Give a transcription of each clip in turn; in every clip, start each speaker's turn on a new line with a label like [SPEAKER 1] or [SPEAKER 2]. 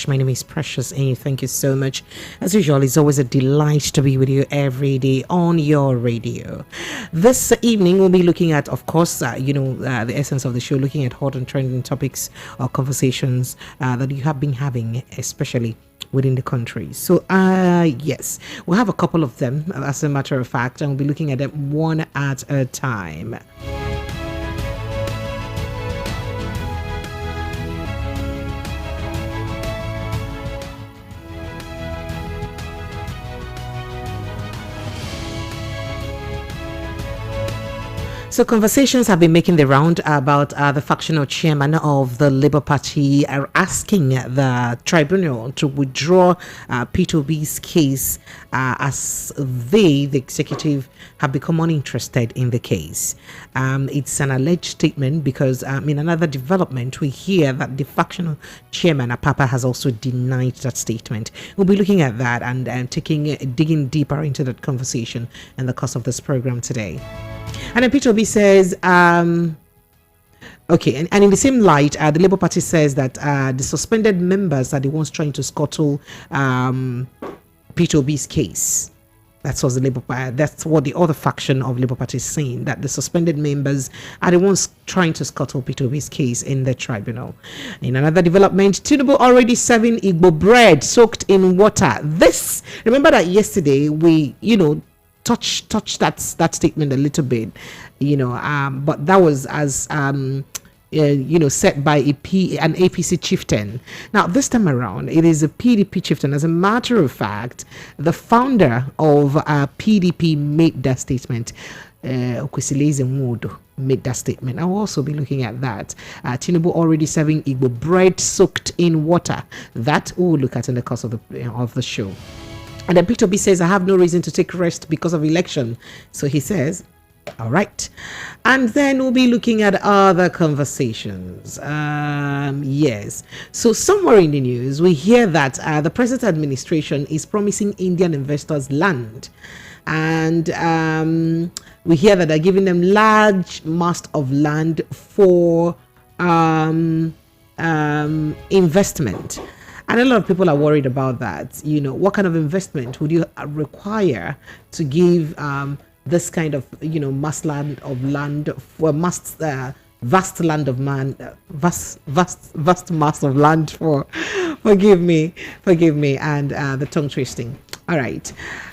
[SPEAKER 1] My name is Precious, and thank you so much. As usual, it's always a delight to be with you every day on your radio. This evening, we'll be looking at, of course, the essence of the show, looking at hot and trending topics or conversations that you have been having, especially within the country. So, yes, we'll have a couple of them, as a matter of fact, and we'll be looking at them one at a time. So conversations have been making the round about the factional chairman of the Labour Party are asking the tribunal to withdraw P2B's case as they, the executive, have become uninterested in the case. It's an alleged statement because in another development, we hear that the factional chairman, Apapa, has also denied that statement. We'll be looking at that and digging deeper into that conversation in the course of this program today. And then P2B says, okay, and in the same light, the Labour Party says that the suspended members are the ones trying to scuttle P2B's case. That's what the other faction of Labour Party is saying, that the suspended members are the ones trying to scuttle P2B's case in the tribunal. In another development, Tinubu already serving Igbo bread soaked in water. Remember that yesterday we, touch that statement a little bit, but that was as set by an APC chieftain. Now this time around, it is a PDP chieftain. As a matter of fact, the founder of PDP made that statement. Okwesileze Nwodo made that statement. I'll also be looking at that. Tinubu already serving Igbo bread soaked in water. That we'll look at in the course of the show. And then P2B says, I have no reason to take rest because of election. So he says, all right. And then we'll be looking at other conversations. Yes. So somewhere in the news, we hear that the present administration is promising Indian investors land. And we hear that they're giving them large mass of land for investment. And a lot of people are worried about that. What kind of investment would you require to give this kind of, vast land of mass of land for, forgive me, and the tongue twisting. All right.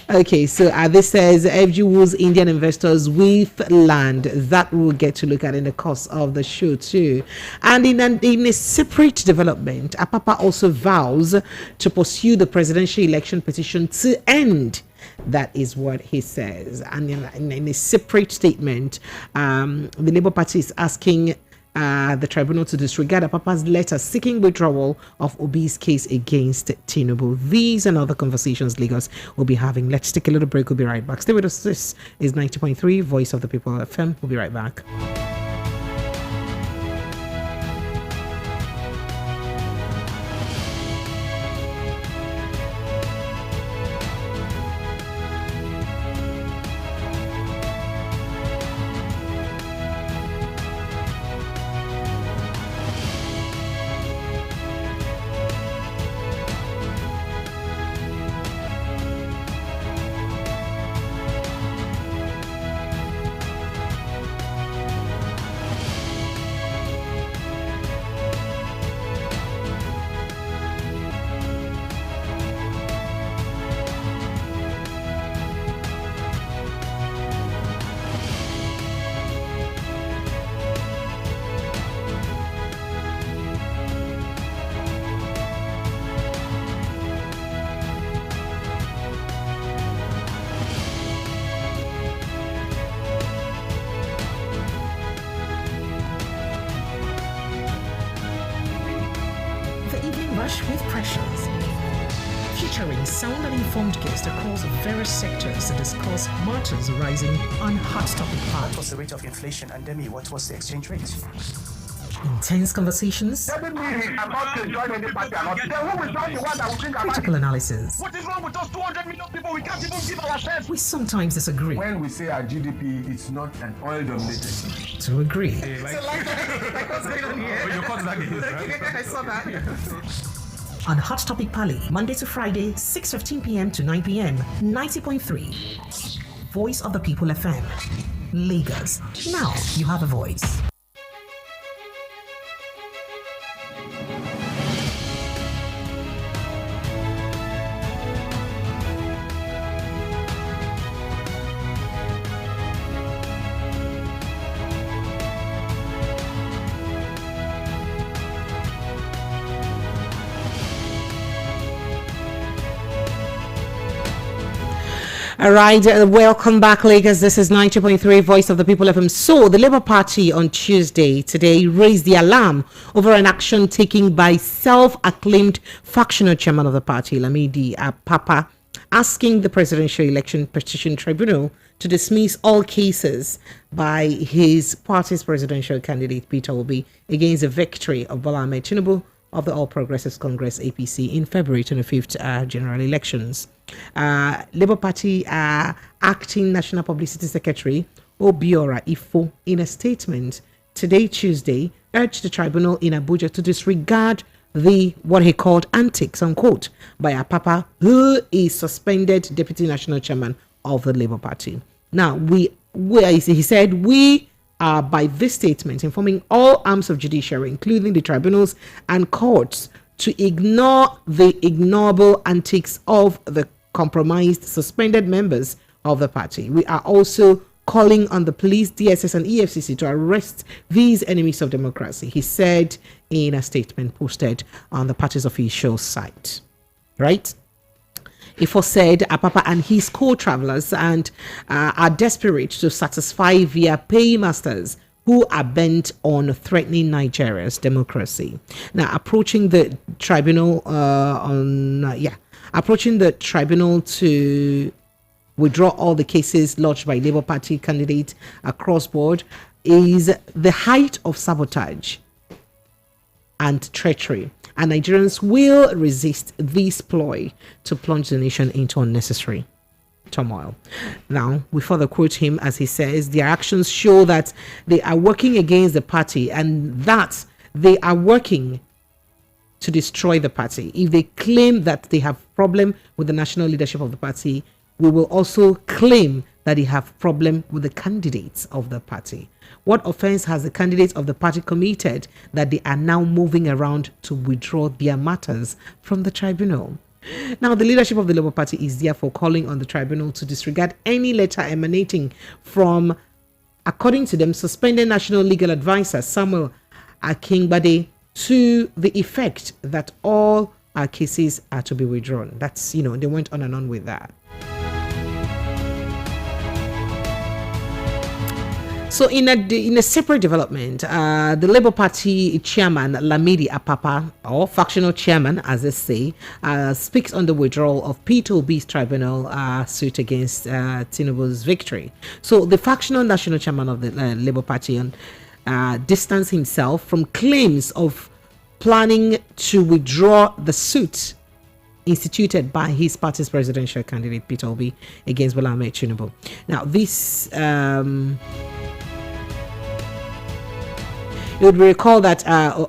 [SPEAKER 1] Okay, so this says FG Woods Indian investors with land. That we'll get to look at in the course of the show too. And in a separate development, Apapa also vows to pursue the presidential election petition to end. That is what he says. And in a separate statement, the Labour Party is asking the tribunal to disregard Apapa's letter seeking withdrawal of Obi's case against Tinubu. These and other conversations Lagos will be having. Let's take a little break. We'll be right back. Stay with us. This is 90.3 Voice of the People FM. We'll be right back. With Precious, featuring sound and informed guests across various sectors to discuss matters arising on hot topic.
[SPEAKER 2] What was the rate of inflation, and Demi, what was the exchange rate?
[SPEAKER 1] Intense conversations, critical analysis.
[SPEAKER 3] What is wrong with us 200 million people? We can't even give ourselves.
[SPEAKER 1] We sometimes disagree.
[SPEAKER 4] When we say our GDP is not an oil-dominated,
[SPEAKER 1] to agree.
[SPEAKER 3] Like what's going on here? I saw that.
[SPEAKER 1] on Hot Topic Pali, Monday to Friday, 6:15 p.m. to 9 p.m. 90.3 Voice of the People FM, Lagos. Now you have a voice. All right, welcome back, Lagos. This is 90.3 Voice of the People FM. So, the Labour Party on Tuesday today raised the alarm over an action taken by self-acclaimed factional chairman of the party, Lamidi Apapa, asking the Presidential Election Petition Tribunal to dismiss all cases by his party's presidential candidate, Peter Obi, against the victory of Bola Ahmed Tinubu of the All Progressives Congress APC in February 25th general elections. Labour Party acting National Publicity Secretary Obiora Ifo, in a statement today, Tuesday, urged the tribunal in Abuja to disregard the what he called antics, unquote, by Apapa, who is suspended deputy national chairman of the Labour Party. Now, he said, we are by this statement informing all arms of judiciary, including the tribunals and courts, to ignore the ignoble antics of the compromised, suspended members of the party. We are also calling on the police, DSS and EFCC to arrest these enemies of democracy, he said in a statement posted on the party's official site. Right? Ifo said Apapa and his co-travelers are desperate to satisfy their paymasters who are bent on threatening Nigeria's democracy. Now, approaching the tribunal to withdraw all the cases lodged by Labour Party candidates across board is the height of sabotage and treachery, and Nigerians will resist this ploy to plunge the nation into unnecessary turmoil. Now, we further quote him as he says, their actions show that they are working against the party and that they are working to destroy the party. If they claim that they have problem with the national leadership of the party, we will also claim that they have problem with the candidates of the party. What offense has the candidates of the party committed that they are now moving around to withdraw their matters from the tribunal? Now, the leadership of the Labour Party is therefore calling on the tribunal to disregard any letter emanating from, according to them, suspended National Legal Advisor Samuel Akingbade to the effect that all our cases are to be withdrawn. That's, they went on and on with that. So in a separate development, the Labour Party chairman Lamidi Apapa, or factional chairman as they say, speaks on the withdrawal of Peter Obi's tribunal suit against Tinubu's victory. So the factional national chairman of the Labour Party distanced himself from claims of planning to withdraw the suit instituted by his party's presidential candidate Peter Obi against Bola Ahmed Tinubu. Now, this you would recall that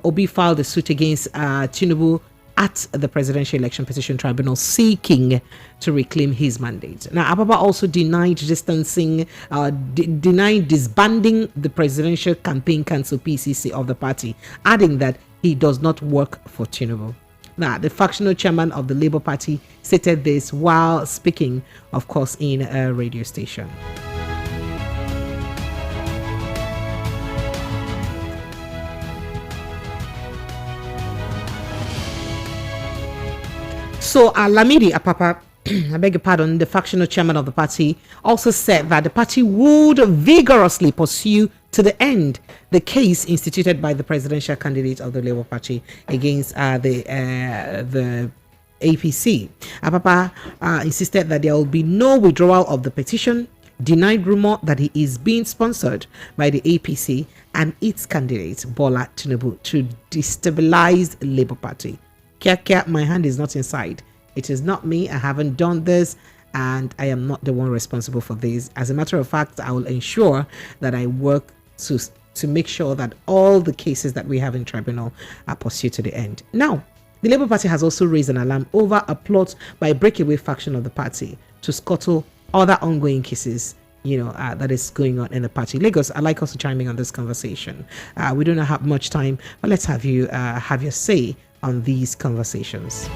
[SPEAKER 1] Obi filed a suit against Tinubu at the Presidential Election Petition Tribunal seeking to reclaim his mandate. Now, Apapa also denied disbanding the Presidential Campaign Council PCC of the party, adding that he does not work for Tinubu. Now, the factional chairman of the Labour Party stated this while speaking, of course, in a radio station. So, Lamidi Apapa, I beg your pardon, the factional chairman of the party, also said that the party would vigorously pursue to the end the case instituted by the presidential candidate of the Labour Party against the APC. Apapa insisted that there will be no withdrawal of the petition, denied rumor that he is being sponsored by the APC and its candidate Bola Tinubu to destabilize Labour Party. Kia, my hand is not inside. It is not me. I haven't done this, and I am not the one responsible for this. As a matter of fact, I will ensure that I work to make sure that all the cases that we have in tribunal are pursued to the end. Now, The Labour Party has also raised an alarm over a plot by a breakaway faction of the party to scuttle other ongoing cases, that is going on in the party. Lagos, I'd like us to chime in on this conversation. We do not have much time, but let's have you have your say on these conversations.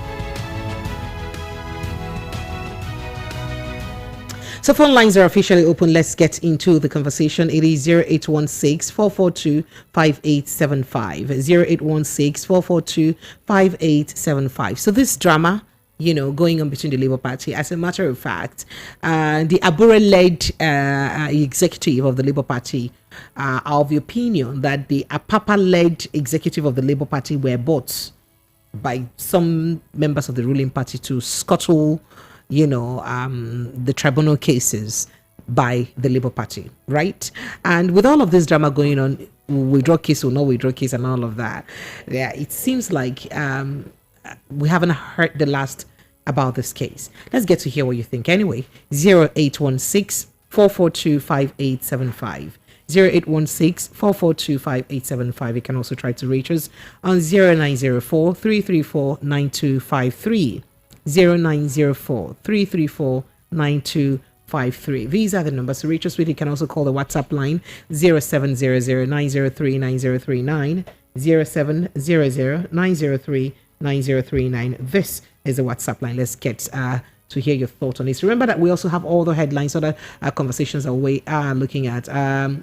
[SPEAKER 1] So phone lines are officially open. Let's get into the conversation. It is 0816-442-5875. 0816-442-5875. So this drama, going on between the Labour Party. As a matter of fact, the Abure-led executive of the Labour Party are of the opinion that the Apapa-led executive of the Labour Party were bought by some members of the ruling party to scuttle the tribunal cases by the Labour Party, right? And with all of this drama going on, withdraw case or no withdraw case and all of that, it seems like we haven't heard the last about this case. Let's get to hear what you think anyway. 0816-442-5875. 0816-442-5875. You can also try to reach us on 0904-334-9253. 0904-334-9253. These are the numbers to reach us with. You can also call the WhatsApp line 0700-903-9039, 0700-903-9039. This is the WhatsApp line. Let's get to hear your thoughts on this. Remember that we also have all the headlines, other conversations that we are looking at.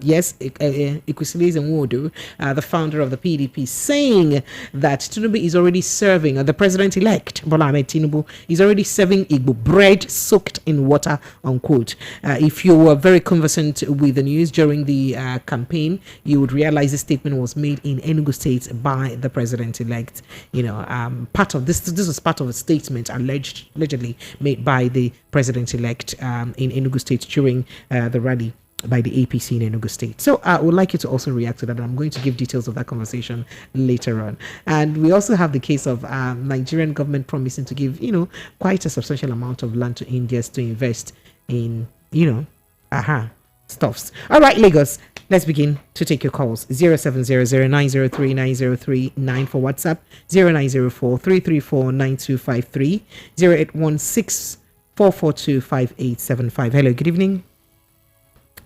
[SPEAKER 1] Yes, Ikwesilis Nwodo, the founder of the PDP, saying that Tinubu is already serving, the president-elect, Bola Ahmed Tinubu, is already serving Igbo bread soaked in water, unquote. If you were very conversant with the news during the campaign, you would realize the statement was made in Enugu State by the president-elect. Part of this was part of a statement allegedly made by the president-elect in Enugu State during the rally by the APC in Enugu State. So I would like you to also react to that. I'm going to give details of that conversation later on. And we also have the case of Nigerian government promising to give, quite a substantial amount of land to Indians to invest in, stuffs. All right, Lagos. Let's begin to take your calls. 0700-903-9039 for WhatsApp, 0904-334-9253, 0816-442-5875. Hello, good evening.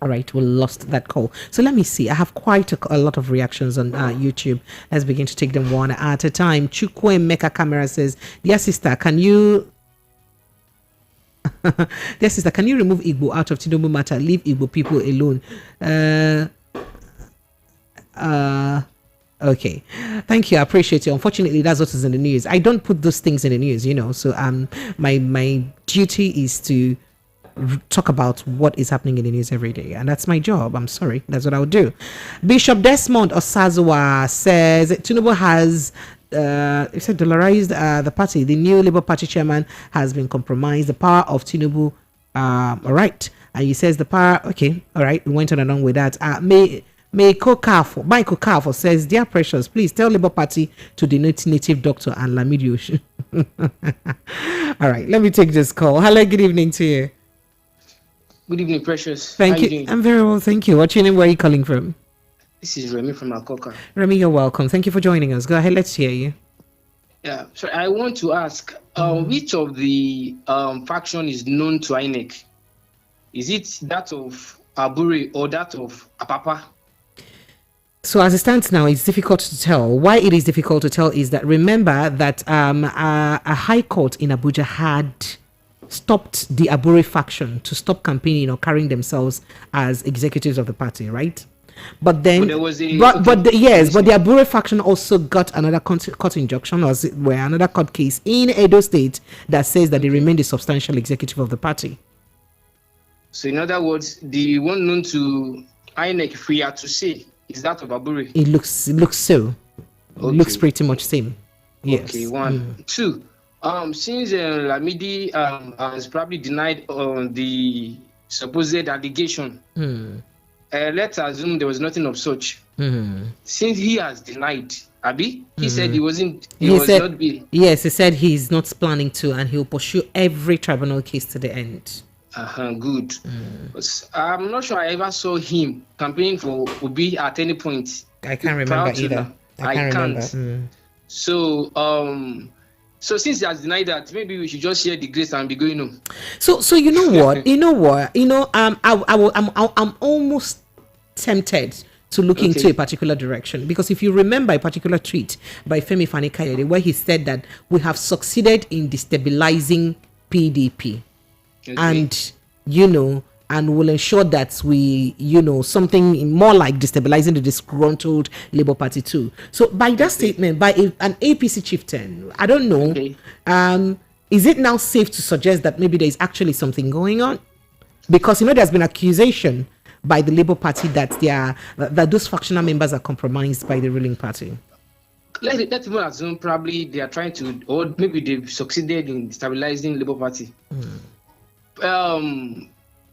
[SPEAKER 1] All right, we lost that call. So let me see. I have quite a lot of reactions on YouTube. Let's begin to take them one at a time. Chukwe Meka Camera says, dear sister, can you remove Igbo out of Tinubu matter? Leave Igbo people alone. Okay, thank you. I appreciate you. Unfortunately, that's what is in the news. I don't put those things in the news, so my duty is to talk about what is happening in the news every day, and that's my job. I'm sorry, that's what I would do. Bishop Desmond Osazua says Tinubu has he said dollarized the party. The new Labour Party chairman has been compromised. The power of Tinubu, all right, and he says the power. Okay, all right, we went on along with that. Michael Kafo says, dear precious, please tell Labour Party to denote native doctor and Lamidio. All right, let me take this call. Hello, good evening to you.
[SPEAKER 5] Good evening, precious.
[SPEAKER 1] Thank you. I'm very well, thank you. What's your name? Where are you calling from?
[SPEAKER 5] This is Remy from Akoka.
[SPEAKER 1] Remy, you're welcome. Thank you for joining us. Go ahead, let's hear you.
[SPEAKER 5] Yeah, so I want to ask, which of the faction is known to INEC? Is it that of Abure or that of Apapa?
[SPEAKER 1] So as it stands now, it's difficult to tell. Why it is difficult to tell is that remember that a high court in Abuja had stopped the Abure faction to stop campaigning or carrying themselves as executives of the party, right? But then, but the Abure faction also got another court injunction, or another court case in Edo State that says that they remain the substantial executive of the party.
[SPEAKER 5] So in other words, the one known to INEC, if we are to say, is that of Abure?
[SPEAKER 1] It looks so. Okay. It looks pretty much same. Yes.
[SPEAKER 5] Okay, one. Two, since Lamidi has probably denied the supposed allegation, let's assume there was nothing of such. Since he has denied, Abi, he said he wasn't.
[SPEAKER 1] Yes, he said he's not planning to, and he'll pursue every tribunal case to the end.
[SPEAKER 5] Good. I'm not sure I ever saw him campaigning for Obi at any point.
[SPEAKER 1] I can't remember either.
[SPEAKER 5] I can't. So, So since he has denied that, maybe we should just share the grace and be going home.
[SPEAKER 1] So you know what? I'm almost tempted to look into a particular direction, because if you remember a particular tweet by Femi Fani-Kayode where he said that we have succeeded in destabilizing PDP, and and will ensure that we, something more like destabilizing the disgruntled Labour Party too. So by that statement, by an APC chieftain, I don't know, is it now safe to suggest that maybe there is actually something going on? Because, there's been accusation by the Labour Party that that those factional members are compromised by the ruling party.
[SPEAKER 5] Let's even assume probably they are trying to, or maybe they've succeeded in stabilizing Labour Party.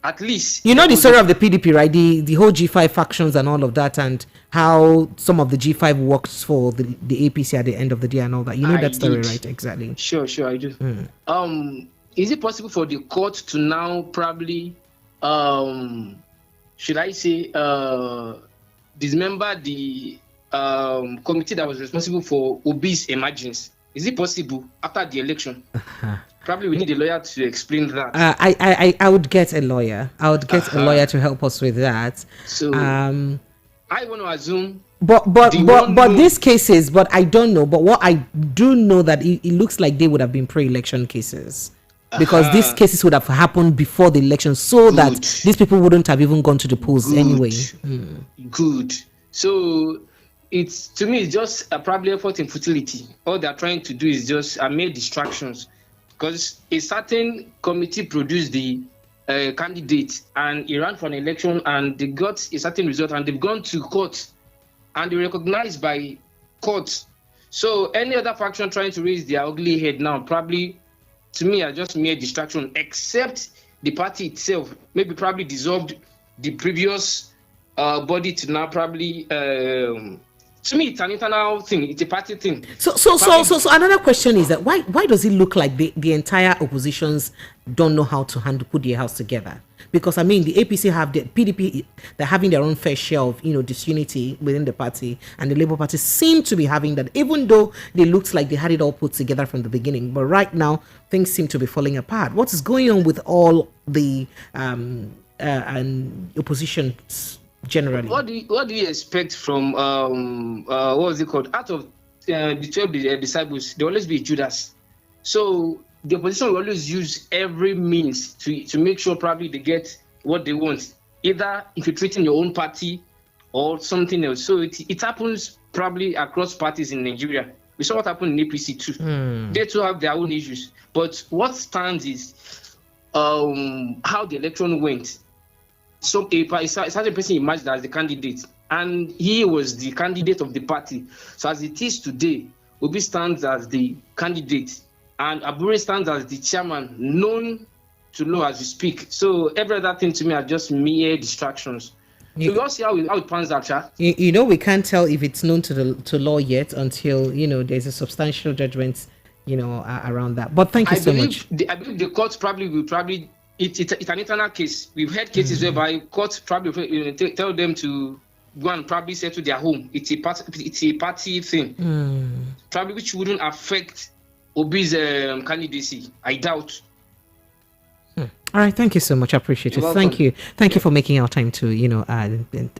[SPEAKER 5] At least
[SPEAKER 1] the story of the PDP, right? The whole G5 factions and all of that, and how some of the G5 works for the APC at the end of the day and all that. That story, right? Exactly.
[SPEAKER 5] Sure, I do. Is it possible for the court to now probably, should I say, dismember the committee that was responsible for Obi's emergence? Is it possible after the election? Probably we need a lawyer to explain that.
[SPEAKER 1] I would get a lawyer. I would get a lawyer to help us with that.
[SPEAKER 5] So I want to assume.
[SPEAKER 1] But these cases, but I don't know. But what I do know that it looks like they would have been pre-election cases, because these cases would have happened before the election, so that these people wouldn't have even gone to the polls anyway.
[SPEAKER 5] Good. So to me, it's just probably effort in futility. All they're trying to do is just mere distractions. Because a certain committee produced the candidate, and he ran for an election, and they got a certain result, and they've gone to court, and they're recognized by court. So any other faction trying to raise their ugly head now, probably, to me, are just mere distraction, except the party itself probably dissolved the previous body to now probably. To me, it's an internal thing. It's a party thing. So
[SPEAKER 1] another question is that why does it look like the entire oppositions don't know how to put their house together? Because the APC have the PDP, they're having their own fair share of disunity within the party, and the Labour Party seem to be having that, even though they looked like they had it all put together from the beginning. But right now things seem to be falling apart. What is going on with all the opposition generally?
[SPEAKER 5] What do you expect from what was it called? Out of the 12 disciples, there will always be Judas. So the opposition will always use every means to make sure probably they get what they want, either infiltrating your own party or something else. So it happens probably across parties in Nigeria. We saw what happened in APC too. They too have their own issues. But what stands is how the election went. So a certain person emerged as the candidate, and he was the candidate of the party. So as it is today, Obi stands as the candidate, and Abure stands as the chairman, known to law as we speak. So every other thing to me are just mere distractions. So we'll see how it pans out, Cha.
[SPEAKER 1] We can't tell if it's known to law yet until there's a substantial judgment around that. But thank you so much.
[SPEAKER 5] I believe the court will it's an internal case. We've had cases whereby courts probably tell them to go and probably settle their home. It's a party thing, probably, which wouldn't affect Obi's candidacy. I doubt.
[SPEAKER 1] All right, thank you so much. I appreciate it. Thank you for making our time to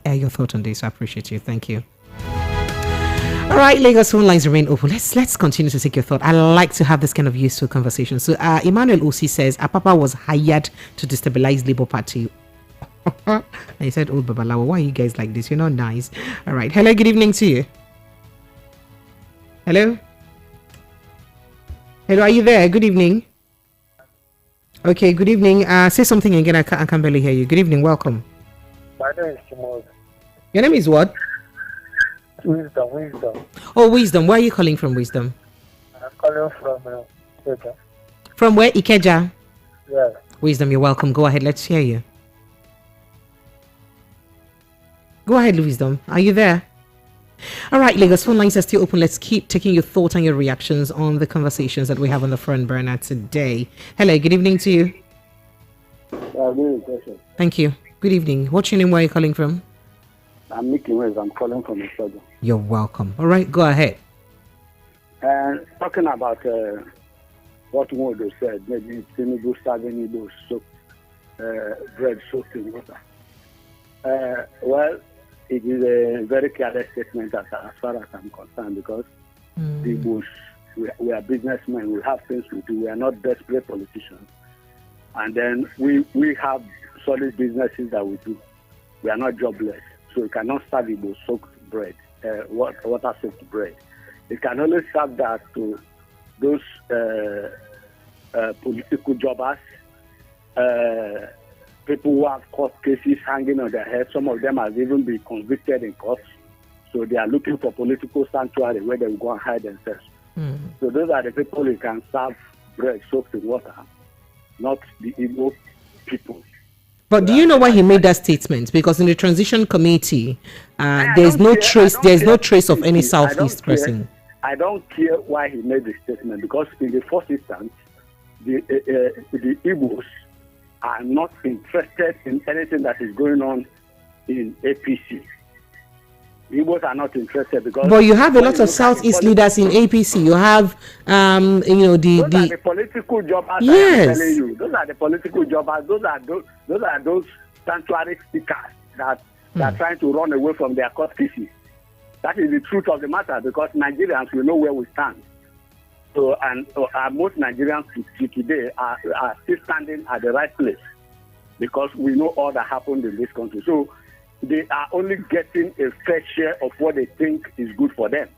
[SPEAKER 1] air your thought on this. I appreciate you. Thank you. All right, Lagos phone lines remain open. Let's continue to take your thought. I like to have this kind of useful conversation. So Emmanuel Osi says Apapa was hired to destabilize Labour Party. And he said, "Oh, Babalawo, why are you guys like this? You're not nice." All right. Hello, good evening to you. Hello, are you there? Good evening. Okay, good evening. Say something again. I can barely hear you. Good evening. Welcome.
[SPEAKER 6] My name is Timothy.
[SPEAKER 1] Your name is what?
[SPEAKER 6] Wisdom.
[SPEAKER 1] Oh, Wisdom. Where are you calling from, Wisdom?
[SPEAKER 6] I'm calling from Ikeja.
[SPEAKER 1] From where? Ikeja?
[SPEAKER 6] Yeah.
[SPEAKER 1] Wisdom, you're welcome. Go ahead. Let's hear you. Go ahead, Wisdom. Are you there? All right, Lagos phone lines are still open. Let's keep taking your thoughts and your reactions on the conversations that we have on the front burner today. Hello, good evening to you. Thank you. Good evening. What's your name? Where are you calling from?
[SPEAKER 6] I'm Nicky West. I'm calling from Ikeja.
[SPEAKER 1] You're welcome. All right, go ahead.
[SPEAKER 7] And talking about what Modo said, maybe Tinubu serving Igbo bread soaked in water. Well, it is a very careless statement as far as I'm concerned, because the Igbos, we are businessmen, we have things to do, we are not desperate politicians. And then we have solid businesses that we do. We are not jobless. So we cannot serve Igbo soaked bread, water soaked bread. It can only serve that to those political jobbers, people who have court cases hanging on their head. Some of them have even been convicted in court. So they are looking for political sanctuary where they will go and hide themselves. So those are the people who can serve bread soaked in water, not the Igbo people.
[SPEAKER 1] But do you know why he made that statement? Because in the transition committee, there's no trace of any Southeast person.
[SPEAKER 7] I don't care why he made the statement, because in the first instance, the Igbos are not interested in anything that is going on in APC. Igbos are not interested because.
[SPEAKER 1] But you have a lot of Southeast leaders in APC. You have,
[SPEAKER 7] those are the political jobbers.
[SPEAKER 1] Yes.
[SPEAKER 7] I'm telling you, those are the political jobbers. Those are those sanctuary speakers that are trying to run away from their court cases. That is the truth of the matter, because Nigerians will know where we stand. So, and most Nigerians today are still standing at the right place, because we know all that happened in this country. So they are only getting a fair share of what they think is good for them.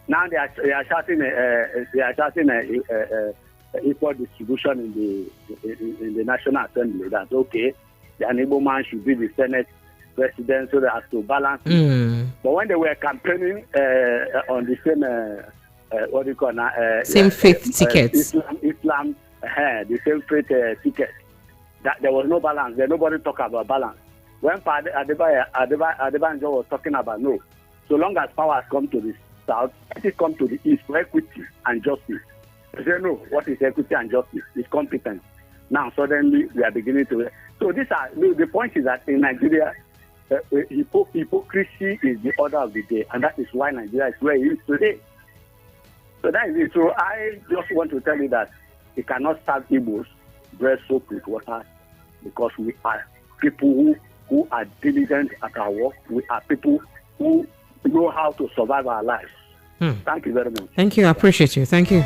[SPEAKER 7] Now they are shouting equal distribution in the National Assembly. That okay, the Igbo man should be the Senate president, so they have to balance. But when they were campaigning on the same
[SPEAKER 1] same faith tickets,
[SPEAKER 7] Islam, the same faith ticket, that there was no balance. There nobody talk about balance. When Adebanjo was talking about no, so long as power has come to the south, it has come to the east for equity and justice. They say no, what is equity and justice? It's competence. Now suddenly we are beginning to. So the point is that in Nigeria, hypocrisy is the order of the day, and that is why Nigeria is where it is today. So that is it. So I just want to tell you that you cannot serve Igbos bread soaked with water, because we are people who are diligent at our work. We are people who know how to survive our lives. Thank you very much.
[SPEAKER 1] Thank you. I appreciate you. Thank you.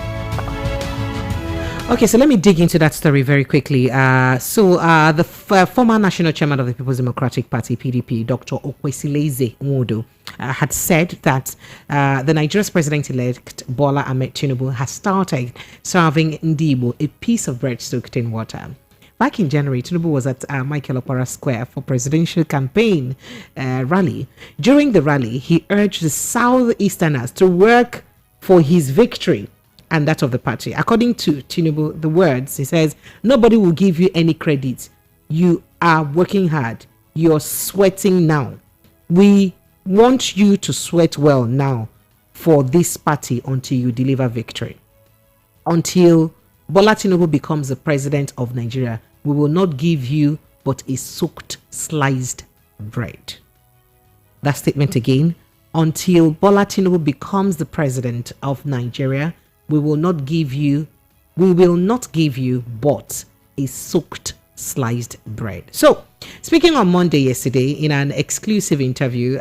[SPEAKER 1] Okay, so let me dig into that story very quickly. The former national chairman of the People's Democratic Party, PDP, Dr. Okwesileze Nwodo, had said that the Nigeria's president-elect Bola Ahmed Tinubu has started serving Ndibo a piece of bread soaked in water. Back in January, Tinubu was at Michael Opera Square for presidential campaign rally. During the rally, he urged the Southeasterners to work for his victory and that of the party. According to Tinubu, the words, he says, nobody will give you any credit. You are working hard. You're sweating now. We want you to sweat well now for this party until you deliver victory. Until Bola Tinubu becomes the president of Nigeria, we will not give you but a soaked sliced bread. That statement again. Until Bola Tinubu becomes the president of Nigeria, we will not give you but a soaked sliced bread. So, speaking on Monday yesterday in an exclusive interview,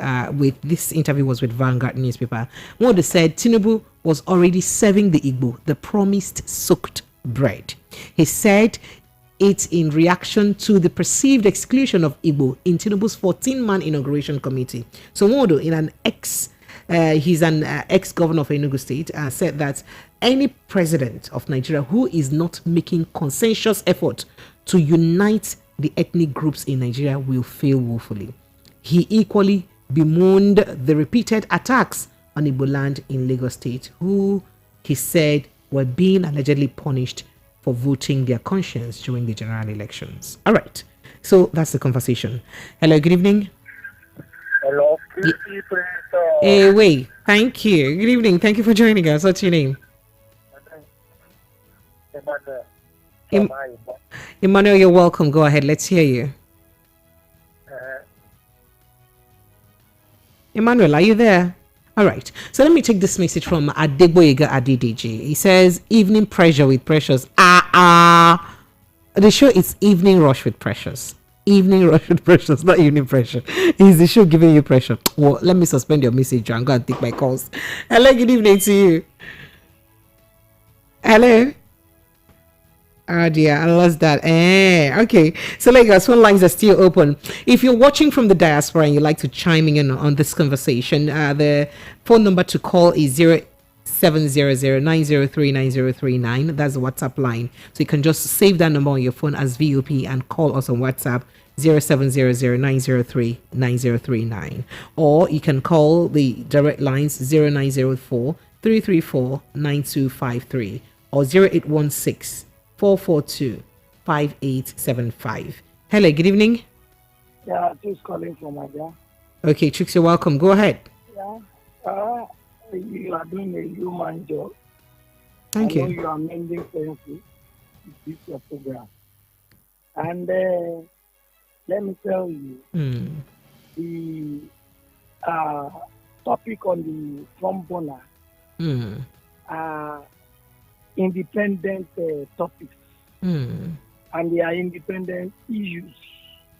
[SPEAKER 1] this interview was with Vanguard newspaper, Nwodo said Tinubu was already serving the Igbo the promised soaked bread. He said it in reaction to the perceived exclusion of Igbo in Tinubu's 14-man inauguration committee. So Nwodo, he's an ex-governor of Enugu State, said that any president of Nigeria who is not making consensus effort to unite the ethnic groups in Nigeria will fail woefully. He equally bemoaned the repeated attacks on Igbo land in Lagos State, who he said were being allegedly punished for voting their conscience during the general elections. All right, so that's the conversation. Hello, good evening.
[SPEAKER 6] Hello,
[SPEAKER 1] wait, thank you. Good evening. Thank you for joining us. What's your name? Emmanuel, you're welcome. Go ahead. Let's hear you. Emmanuel, are you there? All right. So let me take this message from Adegboyega Adedeji. He says, evening pressure with Precious. The show is Evening Rush with Precious. Evening Rush with Precious, not evening pressure. Is the show giving you pressure? Well, let me suspend your message and go and take my calls. Hello, good evening to you. Hello. Oh dear, I lost that. Okay. So Lagos, phone lines are still open. If you're watching from the diaspora and you'd like to chime in on this conversation, the phone number to call is 0700-903-9039. That's the WhatsApp line. So you can just save that number on your phone as VOP and call us on WhatsApp 0700-903-9039. Or you can call the direct lines 0904-334-9253 or 0816 442-5875. Hello, good evening.
[SPEAKER 6] Yeah, just calling from Abia.
[SPEAKER 1] Okay, Chicks, you're welcome. Go ahead.
[SPEAKER 6] Yeah, you are doing a human job.
[SPEAKER 1] Thank
[SPEAKER 6] I
[SPEAKER 1] you.
[SPEAKER 6] know you are mending senses with this your program. And let me tell you, the topic on the tromboner independent topics and they are independent issues.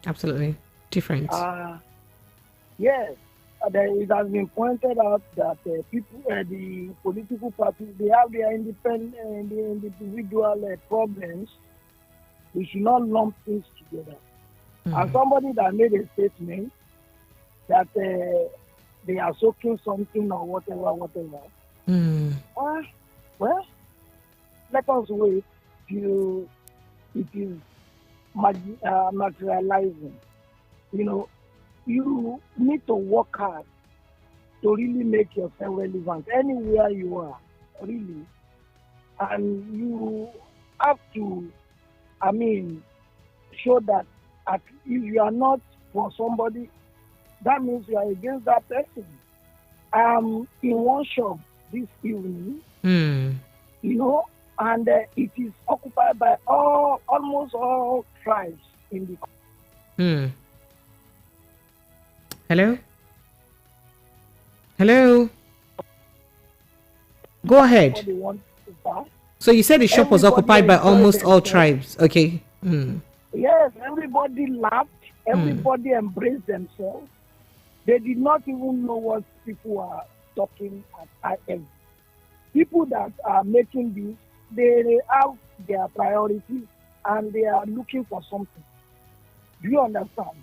[SPEAKER 1] Absolutely different.
[SPEAKER 6] Yes, it has been pointed out that people, the political parties, they have their independent, the individual problems. We should not lump things together. And somebody that made a statement that they are soaking something or whatever. Well, let us wait till it is materializing. You know, you need to work hard to really make yourself relevant anywhere you are, really. And you have to, show that if you are not for somebody, that means you are against that person. In one shop this evening, and it is occupied by almost all tribes in the country.
[SPEAKER 1] Hello. Go ahead. So you said the shop was occupied by almost all tribes. Okay.
[SPEAKER 6] Yes, everybody laughed. Everybody embraced themselves. They did not even know what people were talking at IM. People that are making this, they have their priorities and they are looking for something. Do you understand?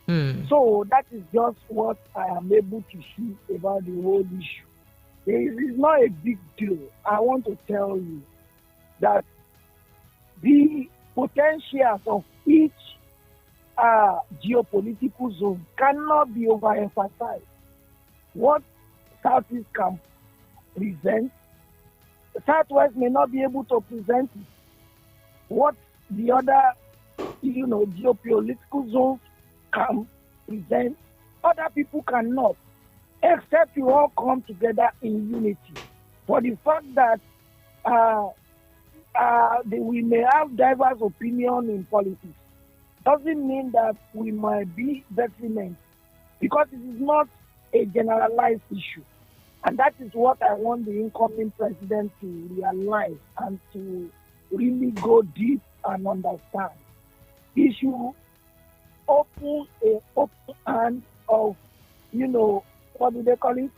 [SPEAKER 6] So that is just what I am able to see about the whole issue. It is not a big deal. I want to tell you that the potentials of each geopolitical zone cannot be overemphasized. What Southeast can present, Southwest may not be able to present it. What the other, geopolitical zones can present, other people cannot, except you all come together in unity. For the fact that we may have diverse opinion in politics doesn't mean that we might be detriment, because it is not a generalized issue. And that is what I want the incoming president to realize and to really go deep and understand. He should open an open hand of, what do they call it?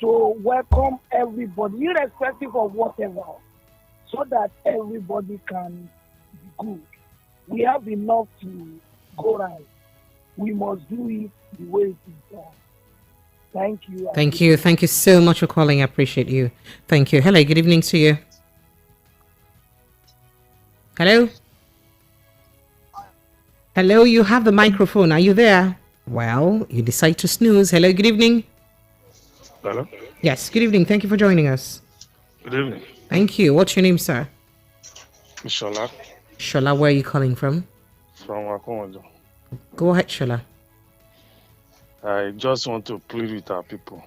[SPEAKER 6] To welcome everybody, irrespective of whatever, so that everybody can be good. We have enough to go right. We must do it the way it is done. Thank you.
[SPEAKER 1] Thank you. Thank you so much for calling. I appreciate you. Thank you. Hello. Good evening to you. Hello? Hello, you have the microphone. Are you there? Well, you decide to snooze. Hello, good evening.
[SPEAKER 8] Hello?
[SPEAKER 1] Yes, good evening. Thank you for joining us.
[SPEAKER 8] Good evening.
[SPEAKER 1] Thank you. What's your name, sir?
[SPEAKER 8] Shola.
[SPEAKER 1] Shola, where are you calling from?
[SPEAKER 8] From Akomodo.
[SPEAKER 1] Go ahead, Shola.
[SPEAKER 8] I just want to plead with our people.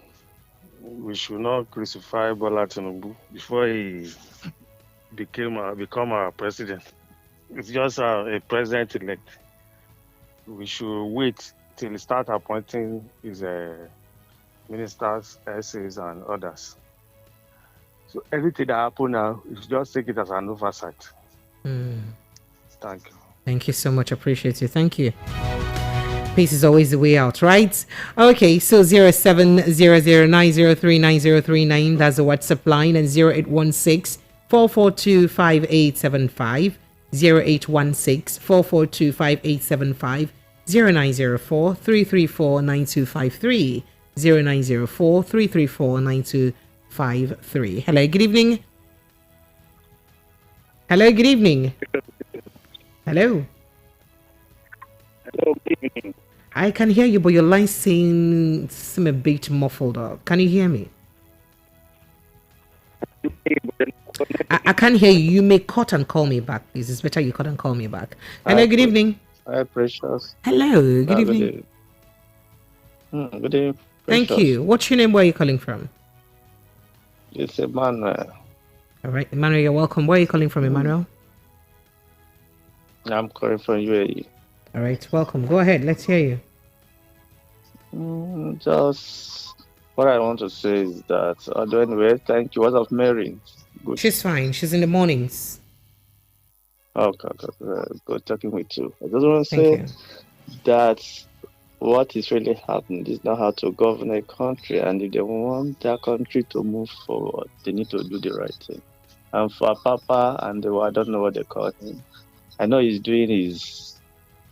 [SPEAKER 8] We should not crucify Bola Tinubu before he become our president. It's just a president-elect. We should wait till he start appointing his ministers, essays, and others. So anything that happen now, you should just take it as an oversight. Thank you.
[SPEAKER 1] Thank you so much. Appreciate you. Thank you. Peace is always the way out, right? Okay, so 0700903939, that's the WhatsApp line, and 0816-442-5875, 0816-442-5875, 0904-334-9253, 0904-334-9253. Hello, good evening. Hello, good evening. Hello.
[SPEAKER 7] Hello, good evening.
[SPEAKER 1] I can hear you, but your line seems a bit muffled up. Can you hear me? I can't hear you. You may cut and call me back, please. It's better you cut and call me back. Hello, good evening.
[SPEAKER 9] Hi, Precious.
[SPEAKER 1] Hello, good evening.
[SPEAKER 9] Good evening.
[SPEAKER 1] Thank you. What's your name? Where are you calling from?
[SPEAKER 9] It's Emmanuel.
[SPEAKER 1] All right, Emmanuel, you're welcome. Where are you calling from, Emmanuel?
[SPEAKER 9] I'm calling from UAE.
[SPEAKER 1] All right, welcome. Go ahead. Let's hear you.
[SPEAKER 9] Just what I want to say is that, anyway, thank you. What's up, Mary? Good.
[SPEAKER 1] She's fine. She's in the mornings.
[SPEAKER 9] Okay. Good talking with you. I just want to say that what is really happening is not how to govern a country, and if they want that country to move forward, they need to do the right thing. And for Apapa, and I don't know what they call him, I know he's doing his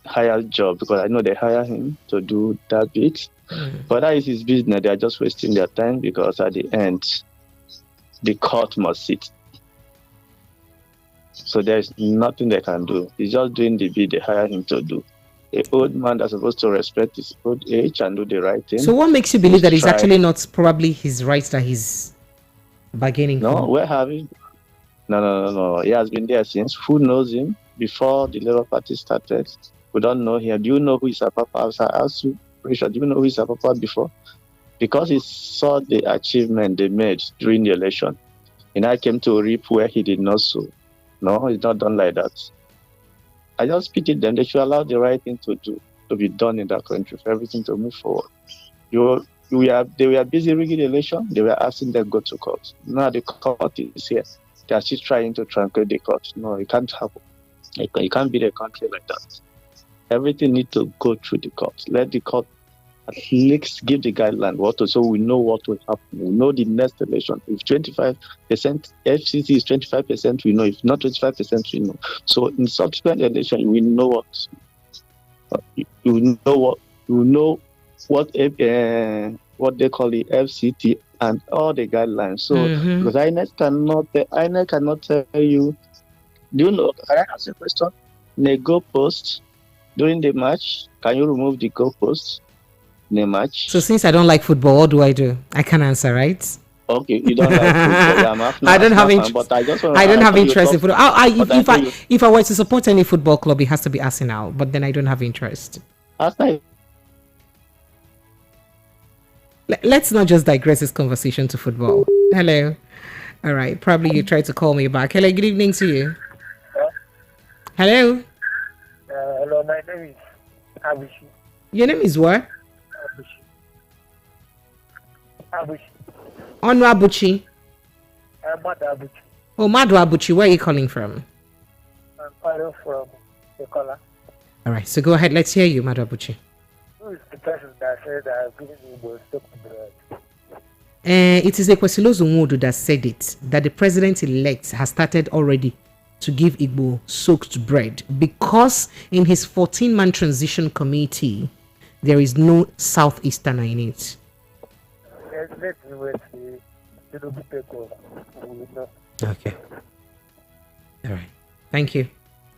[SPEAKER 9] higher job because I know they hire him to do that bit. But that is his business. They are just wasting their time because at the end, the court must sit. So there's nothing they can do. He's just doing the bit they hire him to do. An old man that's supposed to respect his old age and do the right thing.
[SPEAKER 1] So what makes you believe that it's actually not probably his rights that he's bargaining for?
[SPEAKER 9] No, we're having... No. He has been there since. Who knows him? Before the Labour Party started, we don't know him. Do you know who is Apapa? I asked you, Richard, do you know who is Apapa before? Because he saw the achievement they made during the election. And I came to reap where he did not sow. No, it's not done like that. I just pitied them. They should allow the right thing to be done in that country for everything to move forward. They were busy rigging the election. They were asking them to go to court. Now the court is here. They are still trying to truncate the court. No, it can't happen. You can't beat a country like that. Everything needs to go through the court. Let the court at least give the guideline so we know what will happen. We know the next election. If 25% FCC is 25%, we know. If not 25%, we know. So in subsequent election, we know what. You know what they call the FCT and all the guidelines. So because INEC cannot tell you. Do you know? Can I ask a question? In a goalpost during the match, can you remove the goalpost in a match?
[SPEAKER 1] So since I don't like football, what do? I can answer, right?
[SPEAKER 9] Okay, you don't like football.
[SPEAKER 1] I don't have interest. I don't have interest in football. If I were to support any football club, it has to be Arsenal. But then I don't have interest. Let's not just digress this conversation to football. Hello. All right. Probably you tried to call me back. Hello. Good evening to you. Hello.
[SPEAKER 6] Hello. My name is Abushi.
[SPEAKER 1] Your name is what?
[SPEAKER 6] Abushi.
[SPEAKER 1] Onu Abuchi.
[SPEAKER 6] Madu Abuchi.
[SPEAKER 1] Oh, Madu Abuchi. Where are you calling from?
[SPEAKER 6] I'm calling from Ekola.
[SPEAKER 1] All right. So go ahead. Let's hear you, Madu Abuchi.
[SPEAKER 6] Who is the person that said that I've given Igbo soap bread?
[SPEAKER 1] It is Ekwesilozu Nwodo that said it, that the president-elect has started already to give Igbo soaked bread because in his 14-man transition committee, there is no Southeasterner in it.
[SPEAKER 6] Let's wait to Tinubu take over.
[SPEAKER 1] Okay. All right. Thank you.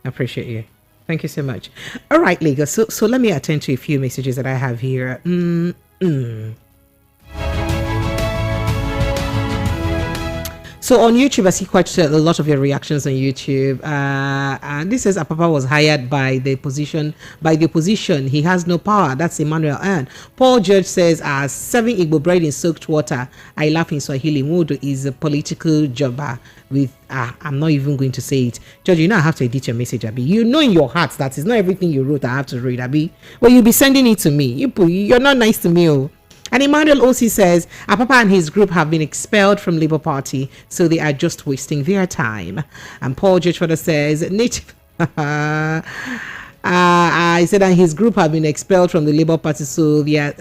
[SPEAKER 1] I appreciate you. Thank you so much. All right, Lagos. So let me attend to a few messages that I have here. So on YouTube, I see quite a lot of your reactions on YouTube. And this says Apapa was hired by the opposition. He has no power. That's Emmanuel Ann. Paul George says, as serving Igbo bread in soaked water, I laugh in Swahili. Modo is a political jobber with, I'm not even going to say it. George, you know I have to edit your message, Abi. You know in your heart that it's not everything you wrote I have to read, Abi. Well, you'll be sending it to me. You're not nice to me, oh. And Emmanuel OC says, Apapa and his group have been expelled from Labour Party, so they are just wasting their time. And Paul Jetchford says, Native... I said that his group have been expelled from the Labour Party, so they are...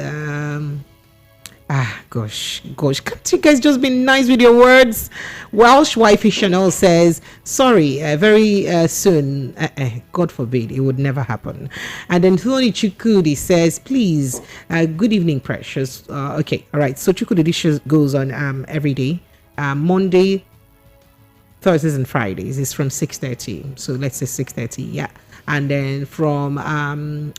[SPEAKER 1] gosh, can't you guys just be nice with your words? Welsh wifey Chanel says, sorry, very soon. God forbid, it would never happen. And then Tony Chukudi says, please, good evening, precious. Okay, all right. So Chukudi show goes on every day, Monday, Thursdays and Fridays. It's from 6:30. So let's say 6:30, yeah. And then from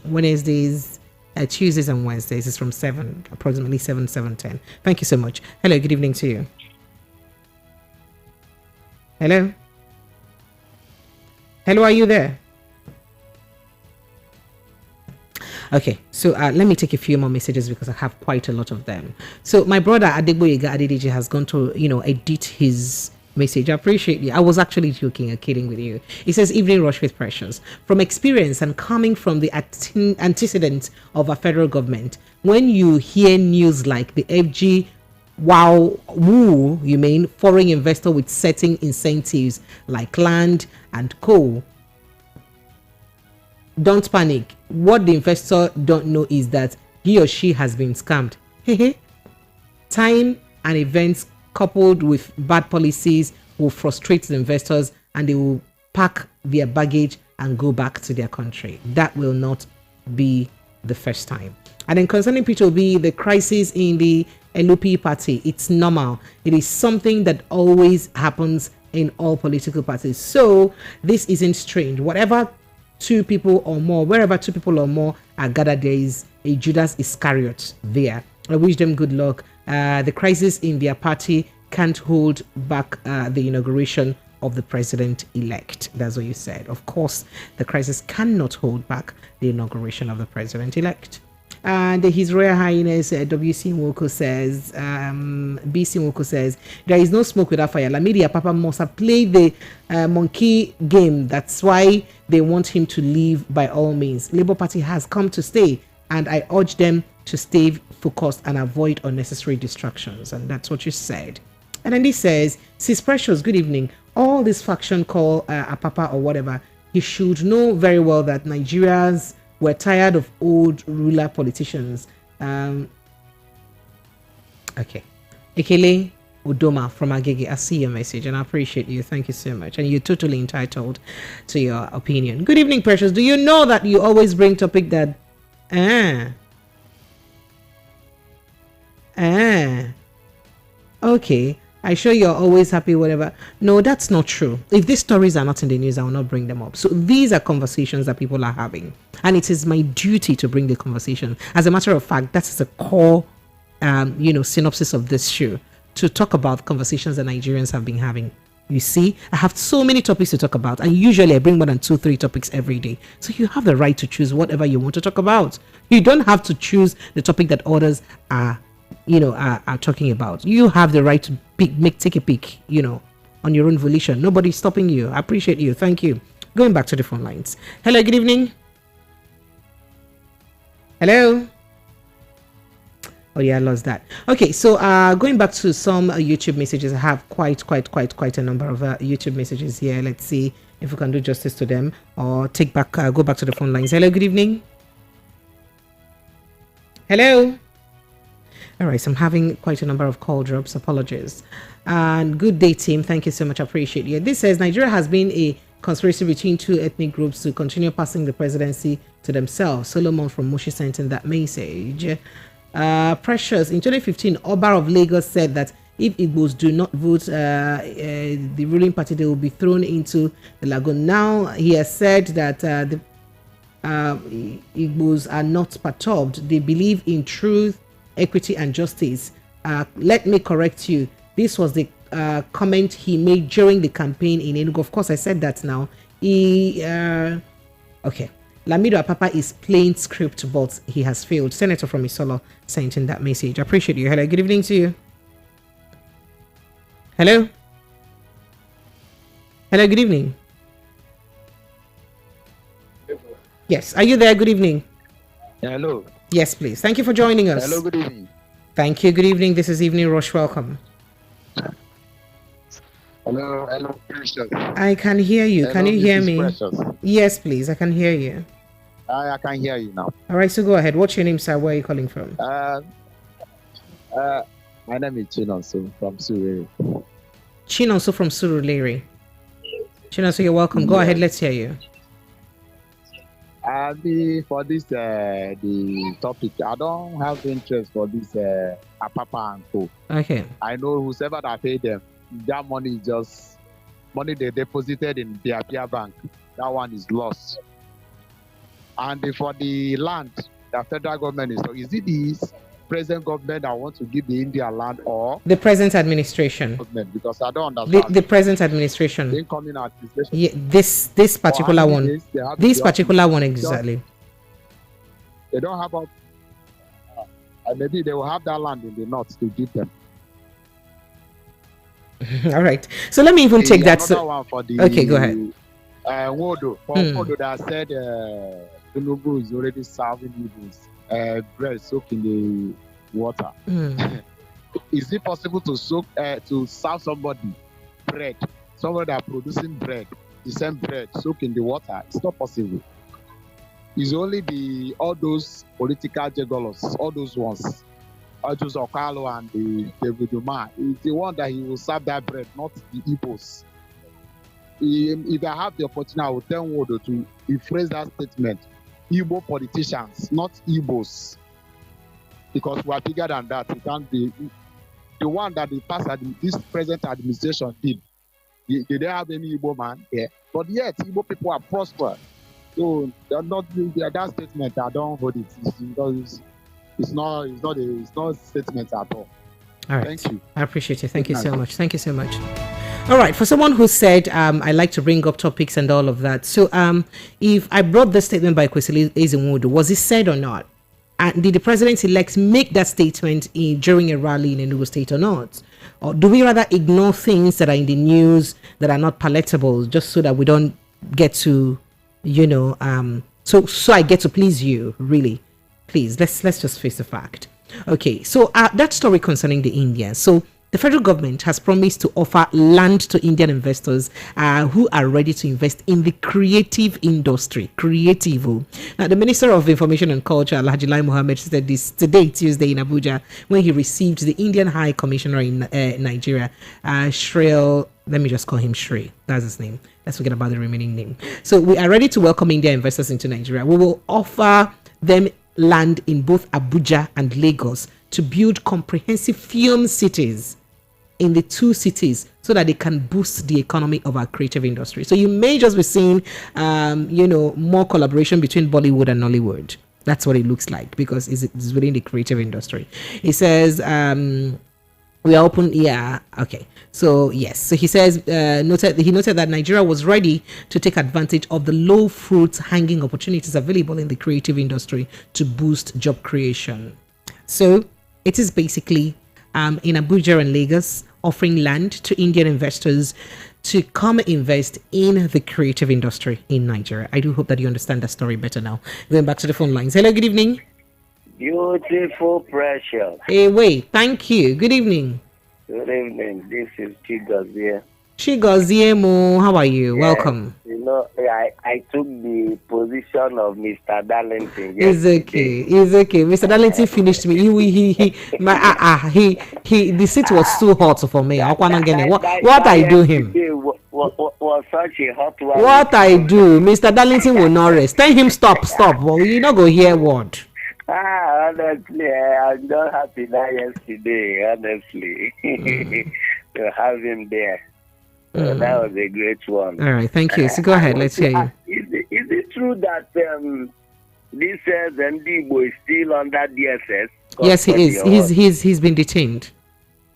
[SPEAKER 1] Wednesdays, Tuesdays and Wednesdays is from 7, approximately 7:10. Thank you so much. Hello, good evening to you. Hello, are you there? Okay, so let me take a few more messages because I have quite a lot of them. So my brother Adegboyega Adedeji has gone to edit his message. I appreciate you. I was actually joking and kidding with you. He says, evening rush with Precious. From experience and coming from the antecedents of a federal government, when you hear news like the FG you mean foreign investor with certain incentives like land and coal, don't panic. What the investor don't know is that he or she has been scammed. Time and events coupled with bad policies will frustrate the investors and they will pack their baggage and go back to their country. That will not be the first time. And then concerning P2B, the crisis in the LP party, it's normal. It is something that always happens in all political parties. So this isn't strange. Wherever two people or more are gathered, there is a Judas Iscariot there. I wish them good luck. The crisis in their party can't hold back the inauguration of the president-elect. That's what you said. Of course, the crisis cannot hold back the inauguration of the president-elect. And His Royal Highness WC Nwoko says, BC Nwoko says, there is no smoke without fire. Lamidi Apapa must have played the monkey game. That's why they want him to leave by all means. Labour Party has come to stay, and I urge them to stay focused and avoid unnecessary distractions. And that's what you said. And then he says, Sis Precious, good evening. All this faction called Apapa or whatever, he should know very well that Nigerians were tired of old ruler politicians. Okay. Ekele Udoma from Agege, I see your message and I appreciate you. Thank you so much. And you're totally entitled to your opinion. Good evening, Precious. Do you know that you always bring topic that okay, I sure you're always happy, whatever. No, that's not true. If these stories are not in the news, I will not bring them up. So these are conversations that people are having. And it is my duty to bring the conversation. As a matter of fact, that is the core, synopsis of this show. To talk about conversations that Nigerians have been having. You see, I have so many topics to talk about. And usually I bring more than 2-3 topics every day. So you have the right to choose whatever you want to talk about. You don't have to choose the topic that others are talking about. You have the right to take a peek, on your own volition. Nobody's stopping you. I appreciate you. Thank you. Going back to the phone lines. Hello, good evening. Hello. Oh yeah, I lost that. Okay, so going back to some YouTube messages, I have quite a number of YouTube messages here. Let's see if we can do justice to them or go back to the phone lines. Hello, good evening. Hello. All right, so I'm having quite a number of call drops. Apologies. And good day, team. Thank you so much. I appreciate you. This says Nigeria has been a conspiracy between two ethnic groups to continue passing the presidency to themselves. Solomon from Moshi sent in that message. Precious, in 2015, Oba of Lagos said that if Igbos do not vote the ruling party, they will be thrown into the lagoon. Now he has said that the Igbos are not perturbed. They believe in truth, equity and justice. Let me correct you. This was the comment he made during the campaign in Enugu. Of course, I said that now. Okay. Lamido Apapa is playing script, but he has failed. Senator from Isolo sent in that message. I appreciate you. Hello, good evening to you. Hello? Hello, good evening. Yes, are you there? Good evening.
[SPEAKER 10] Hello.
[SPEAKER 1] Yes, please. Thank you for joining us.
[SPEAKER 10] Hello, good evening.
[SPEAKER 1] Thank you. Good evening. This is Evening Rush. Welcome.
[SPEAKER 10] Hello, Precious.
[SPEAKER 1] I can hear you.
[SPEAKER 10] Hello,
[SPEAKER 1] can you hear
[SPEAKER 10] Mrs.
[SPEAKER 1] me?
[SPEAKER 10] Precious.
[SPEAKER 1] Yes, please. I can hear you.
[SPEAKER 10] I can hear you now.
[SPEAKER 1] All right, so go ahead. What's your name, sir? Where are you calling from?
[SPEAKER 10] My name is Chinonso from Surrey.
[SPEAKER 1] Chinonso from Surulere. Chinonso, you're welcome. Go ahead. Let's hear you.
[SPEAKER 10] For this the topic, I don't have interest for this Apapa and Co.
[SPEAKER 1] Okay.
[SPEAKER 10] I know whoever that paid them, that money is just money they deposited in the Apia bank. That one is lost. And for the land, the federal government is it the present government that wants to give the India land or
[SPEAKER 1] the present administration?
[SPEAKER 10] Because I don't understand.
[SPEAKER 1] The present administration.
[SPEAKER 10] Incoming administration.
[SPEAKER 1] Yeah, this particular one. This particular one exactly.
[SPEAKER 10] They don't have maybe they will have that land in the north to give them.
[SPEAKER 1] All right. So let me even take that.
[SPEAKER 10] One for the,
[SPEAKER 1] okay, go ahead.
[SPEAKER 10] Wodo. For Wodo that said Tinubu is already serving Igbos bread soaked in the water. Is it possible to serve somebody bread, somebody that producing bread, the same bread soaked in the water? It's not possible. It's only all those political jugglers, all those ones. Just Okalo and the David Umar. It's the one that he will serve that bread, not the Igbos. If I have the opportunity, I will tell Wodo to rephrase that statement. Igbo politicians, not Igbos. Because we are bigger than that. It can't be the one that this present administration did. They didn't have any Igbo man here. But yet, Igbo people are prosperous. So they're not that statement. I don't hold it. It's not a statement at all.
[SPEAKER 1] All right.
[SPEAKER 10] Thank you.
[SPEAKER 1] I appreciate it. Thank you so much. Thank you so much. All right. For someone who said, I like to bring up topics and all of that. So if I brought this statement by Kwesili Ezenwodo, was it said or not? And did the president-elect make that statement during a rally in Enugu State or not? Or do we rather ignore things that are in the news that are not palatable just so that we don't get to, so I get to please you, really? Please, let's just face the fact. Okay, so that story concerning the Indians. So the federal government has promised to offer land to Indian investors who are ready to invest in the creative industry. Now, the Minister of Information and Culture, Alhaji Lai Mohammed, said this today, Tuesday, in Abuja, when he received the Indian High Commissioner in Nigeria, Shreel. Let me just call him Shree. That's his name. Let's forget about the remaining name. So we are ready to welcome Indian investors into Nigeria. We will offer them land in both Abuja and Lagos to build comprehensive film cities in the two cities so that they can boost the economy of our creative industry. So you may just be seeing, more collaboration between Bollywood and Nollywood. That's what it looks like because it's within the creative industry. It says, we are open. Yeah. Okay. So yes. So he says, noted that Nigeria was ready to take advantage of the low fruit hanging opportunities available in the creative industry to boost job creation. So it is basically in Abuja and Lagos offering land to Indian investors to come invest in the creative industry in Nigeria. I do hope that you understand that story better now. Going back to the phone lines. Hello. Good evening.
[SPEAKER 11] Beautiful, precious.
[SPEAKER 1] Hey, wait. Thank you. Good evening.
[SPEAKER 11] Good evening. This is Chigozie.
[SPEAKER 1] Chigozie Mo, how are you? Yes. Welcome.
[SPEAKER 11] I took the position of Mr. Darlington.
[SPEAKER 1] It's okay. Mr. Darlington finished me. The seat was too hot for me. What I do him?
[SPEAKER 11] Was such a hot one.
[SPEAKER 1] What I do? Mr. Darlington will not rest. Tell him stop. Well, you not go hear word.
[SPEAKER 11] Honestly, I'm not happy now yesterday, honestly, to have him there. So that was a great one.
[SPEAKER 1] All right, thank you. So go ahead, let's hear you.
[SPEAKER 11] Is it true that this Igbo is still under DSS?
[SPEAKER 1] Yes, he is. He's been detained.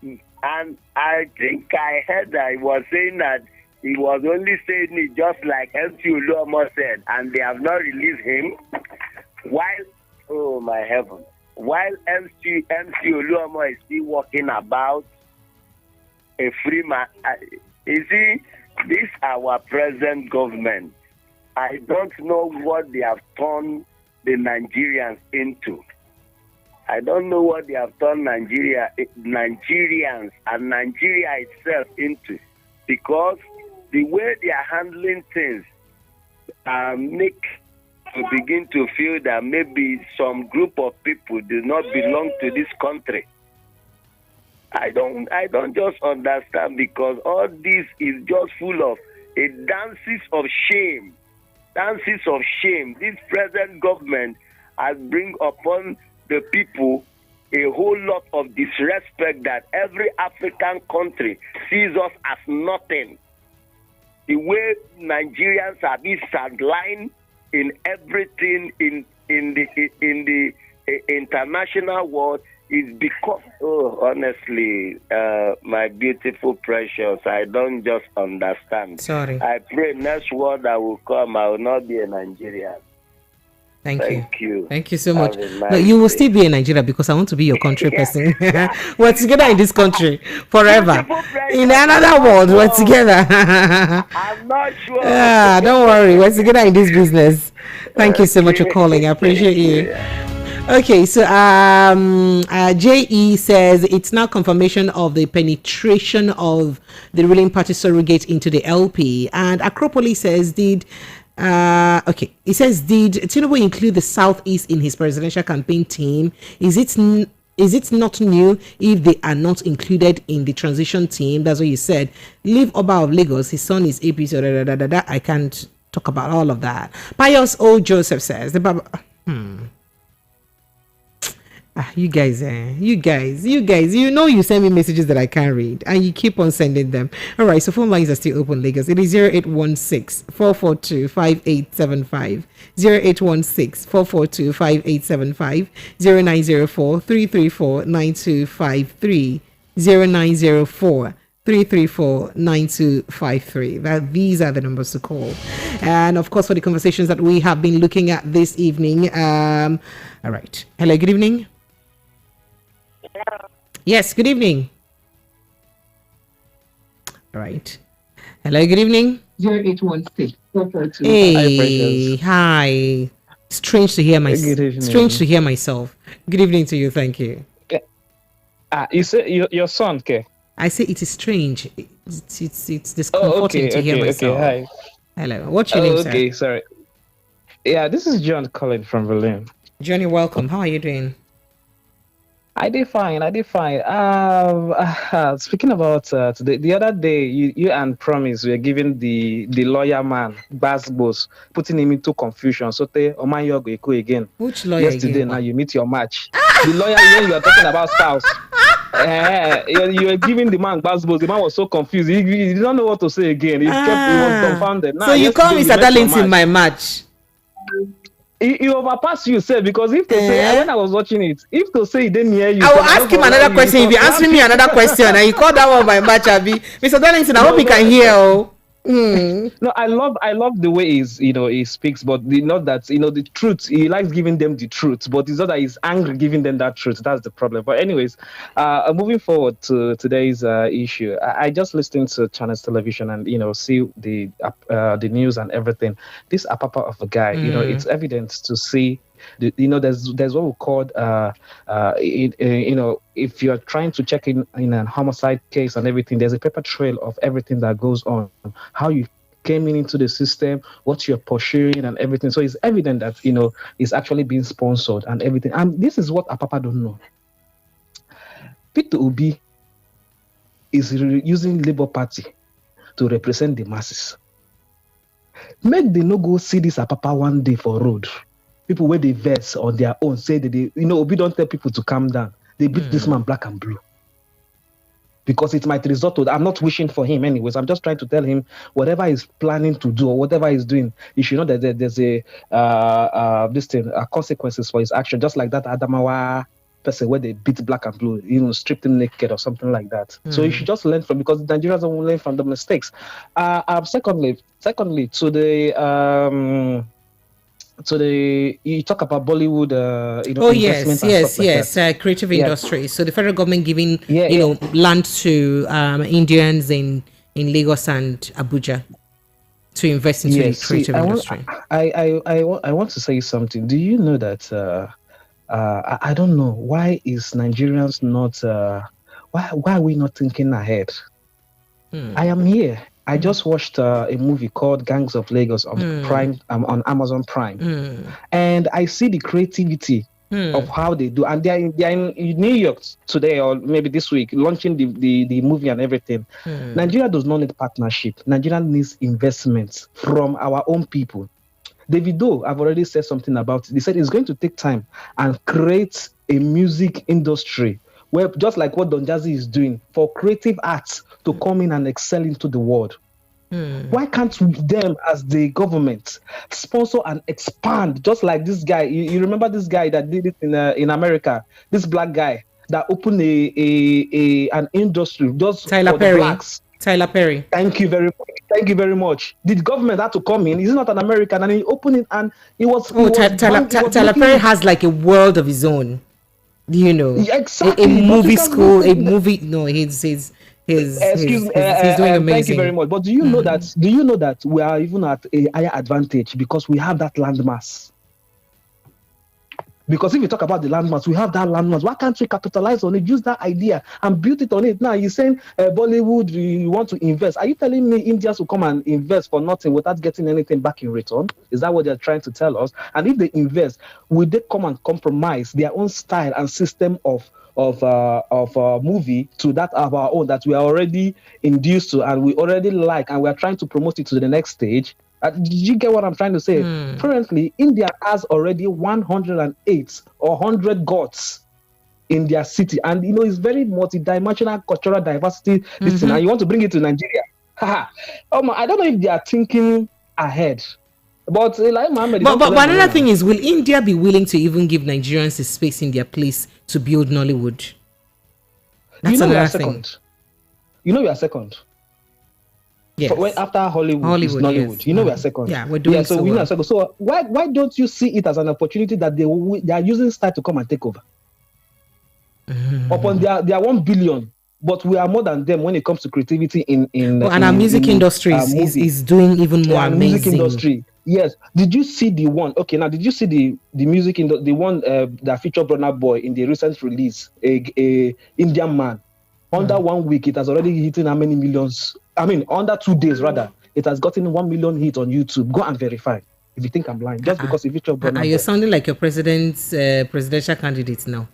[SPEAKER 11] And I think I heard that he was saying that he was only saying it just like MC Oluomo said, and they have not released him. Oh my heaven! While MC Oluomo is still walking about a free man, you see, this our present government. I don't know what they have turned the Nigerians into. I don't know what they have turned Nigerians and Nigeria itself into, because the way they are handling things make you begin to feel that maybe some group of people do not belong to this country. I don't just understand, because all this is just full of dances of shame. Dances of shame. This present government has bring upon the people a whole lot of disrespect that every African country sees us as nothing. The way Nigerians are being sidelined in everything in the international world is because, honestly, my beautiful precious, I don't just understand.
[SPEAKER 1] Sorry.
[SPEAKER 11] I pray next world that will come, I will not be a Nigerian.
[SPEAKER 1] Thank you. Thank you so
[SPEAKER 11] Have
[SPEAKER 1] much.
[SPEAKER 11] a nice
[SPEAKER 1] No, you will
[SPEAKER 11] day.
[SPEAKER 1] still be in Nigeria because I want to be your country person. We're together in this country forever. In another world, we're together.
[SPEAKER 11] I'm not sure.
[SPEAKER 1] Don't worry. We're together in this business. Thank you so much for calling. I appreciate you. Okay, so JE says it's now confirmation of the penetration of the ruling party surrogate into the LP. And Acropolis says, did Tinubu include the Southeast in his presidential campaign team? Is it not new if they are not included in the transition team? That's what you said. Leave Oba of Lagos, his son is AP, so I can't talk about all of that. Pius O. Joseph says, you guys, you send me messages that I can't read, and you keep on sending them. All right, so phone lines are still open, Lagos. It is 0816-442-5875, 0816-442-5875, 0904-334-9253, 0904-334-9253. These are the numbers to call. And of course, for the conversations that we have been looking at this evening. All right. Hello, good evening. Yes, good evening. All right. Hello, good evening.
[SPEAKER 12] 0816.
[SPEAKER 1] Hey, hi. Strange to hear myself. Good evening to you. Thank you.
[SPEAKER 12] You say your son, okay?
[SPEAKER 1] I say it is strange. It's discomforting to hear myself.
[SPEAKER 12] Hi.
[SPEAKER 1] Hello. What's your name, sir?
[SPEAKER 12] Okay, sorry. Yeah, this is John calling from Berlin.
[SPEAKER 1] Johnny, welcome. How are you doing?
[SPEAKER 12] I did fine. Speaking about today, the other day, you and Promise were giving the lawyer man, Basbos, putting him into confusion. So Omayogo Eko again.
[SPEAKER 1] Which lawyer?
[SPEAKER 12] Yesterday,
[SPEAKER 1] again?
[SPEAKER 12] Now you meet your match. The lawyer when you are talking about spouse. You were giving the man Basbos. The man was so confused. He didn't know what to say again. He was dumbfounded.
[SPEAKER 1] So you call Mr. Darlington my match?
[SPEAKER 12] He overpassed you, sir, because if to say when I was watching it, if to say he didn't hear you,
[SPEAKER 1] I will ask him another question. If you answer me another question and you call that one by match, Abi, Mr. Darlington, I hope he can hear.
[SPEAKER 12] No, I love the way he speaks, but not that the truth. He likes giving them the truth, but it's not that he's angry giving them that truth. That's the problem. But anyways, moving forward to today's issue, I just listened to Channels Television and see the news and everything. This Apapa of a guy, it's evident to see. There's what we call if you're trying to check in a homicide case and everything, there's a paper trail of everything that goes on, how you came into the system, what you're pursuing and everything. So it's evident that it's actually being sponsored and everything. And this is what Apapa don't know. Peter Obi is using Labour Party to represent the masses. Make they no go see this Apapa one day for road. People where they vex on their own say that Obi don't tell people to calm down. They beat this man black and blue. Because it might result to, I'm not wishing for him anyways. I'm just trying to tell him whatever he's planning to do or whatever he's doing, you should know that there's consequences for his action. Just like that Adamawa person where they beat black and blue, stripped him naked or something like that. So you should just learn from, because Nigerians don't learn from the mistakes. Secondly, to you talk about Bollywood,
[SPEAKER 1] creative industry. So the federal government giving land to Indians in Lagos and Abuja to invest into the creative industry.
[SPEAKER 12] I want to say something. Do you know that I don't know why is Nigerians not why are we not thinking ahead? I am here. I just watched a movie called Gangs of Lagos on Prime on Amazon Prime, and I see the creativity of how they do, and they're in New York today or maybe this week launching the movie and everything. Nigeria does not need partnership. Nigeria needs investments from our own people. Davido, I've already said something about it. They said it's going to take time and create a music industry where, just like what Don Jazzy is doing, for creative arts to come in and excel into the world. Why can't them, as the government, sponsor and expand? Just like this guy, you remember this guy that did it in America? This black guy that opened an industry just
[SPEAKER 1] Tyler
[SPEAKER 12] for
[SPEAKER 1] Perry.
[SPEAKER 12] the blacks.
[SPEAKER 1] Tyler Perry.
[SPEAKER 12] Thank you very much. Thank you very much. The government had to come in. He's not an American, and he opened it, and he was.
[SPEAKER 1] Tyler Perry has like a world of his own. You know,
[SPEAKER 12] exactly.
[SPEAKER 1] A movie school, a movie. No, he's doing amazing.
[SPEAKER 12] Thank you very much. But do you know that? Do you know that we are even at a higher advantage because we have that landmass? Because if you talk about the landmass, we have that landmass. Why can't we capitalize on it? Use that idea and build it on it. Now you're saying Bollywood, you want to invest. Are you telling me Indians will come and invest for nothing without getting anything back in return? Is that what they're trying to tell us? And if they invest, will they come and compromise their own style and system of movie to that of our own that we are already induced to and we already like, and we are trying to promote it to the next stage? Did you get what I'm trying to say? Currently, India has already 108 or 100 gods in their city, and you know it's very multi-dimensional cultural diversity. Listen, and you want to bring it to Nigeria? I don't know if they are thinking ahead. But like Mohammed,
[SPEAKER 1] but another thing is, will India be willing to even give Nigerians a space in their place to build Nollywood? That's another thing.
[SPEAKER 12] You know we are second.
[SPEAKER 1] Yes.
[SPEAKER 12] After Hollywood is Nollywood.
[SPEAKER 1] Yes.
[SPEAKER 12] You know we are second.
[SPEAKER 1] Yeah, we're doing
[SPEAKER 12] so we are second. So why don't you see it as an opportunity that they are using style to come and take over? Upon their 1 billion, but we are more than them when it comes to creativity and
[SPEAKER 1] our music industry is doing even more amazing.
[SPEAKER 12] Music industry. Yes. Did you see the one? Okay, now did you see the music in the one that featured Burna Boy in the recent release? A Indian man. Under 1 week, it has already hitting how many millions? I mean, under 2 days rather, it has gotten 1 million hits on YouTube. Go and verify if you think I'm lying. Just because if featured Burna Boy.
[SPEAKER 1] You're sounding like your presidential candidate now.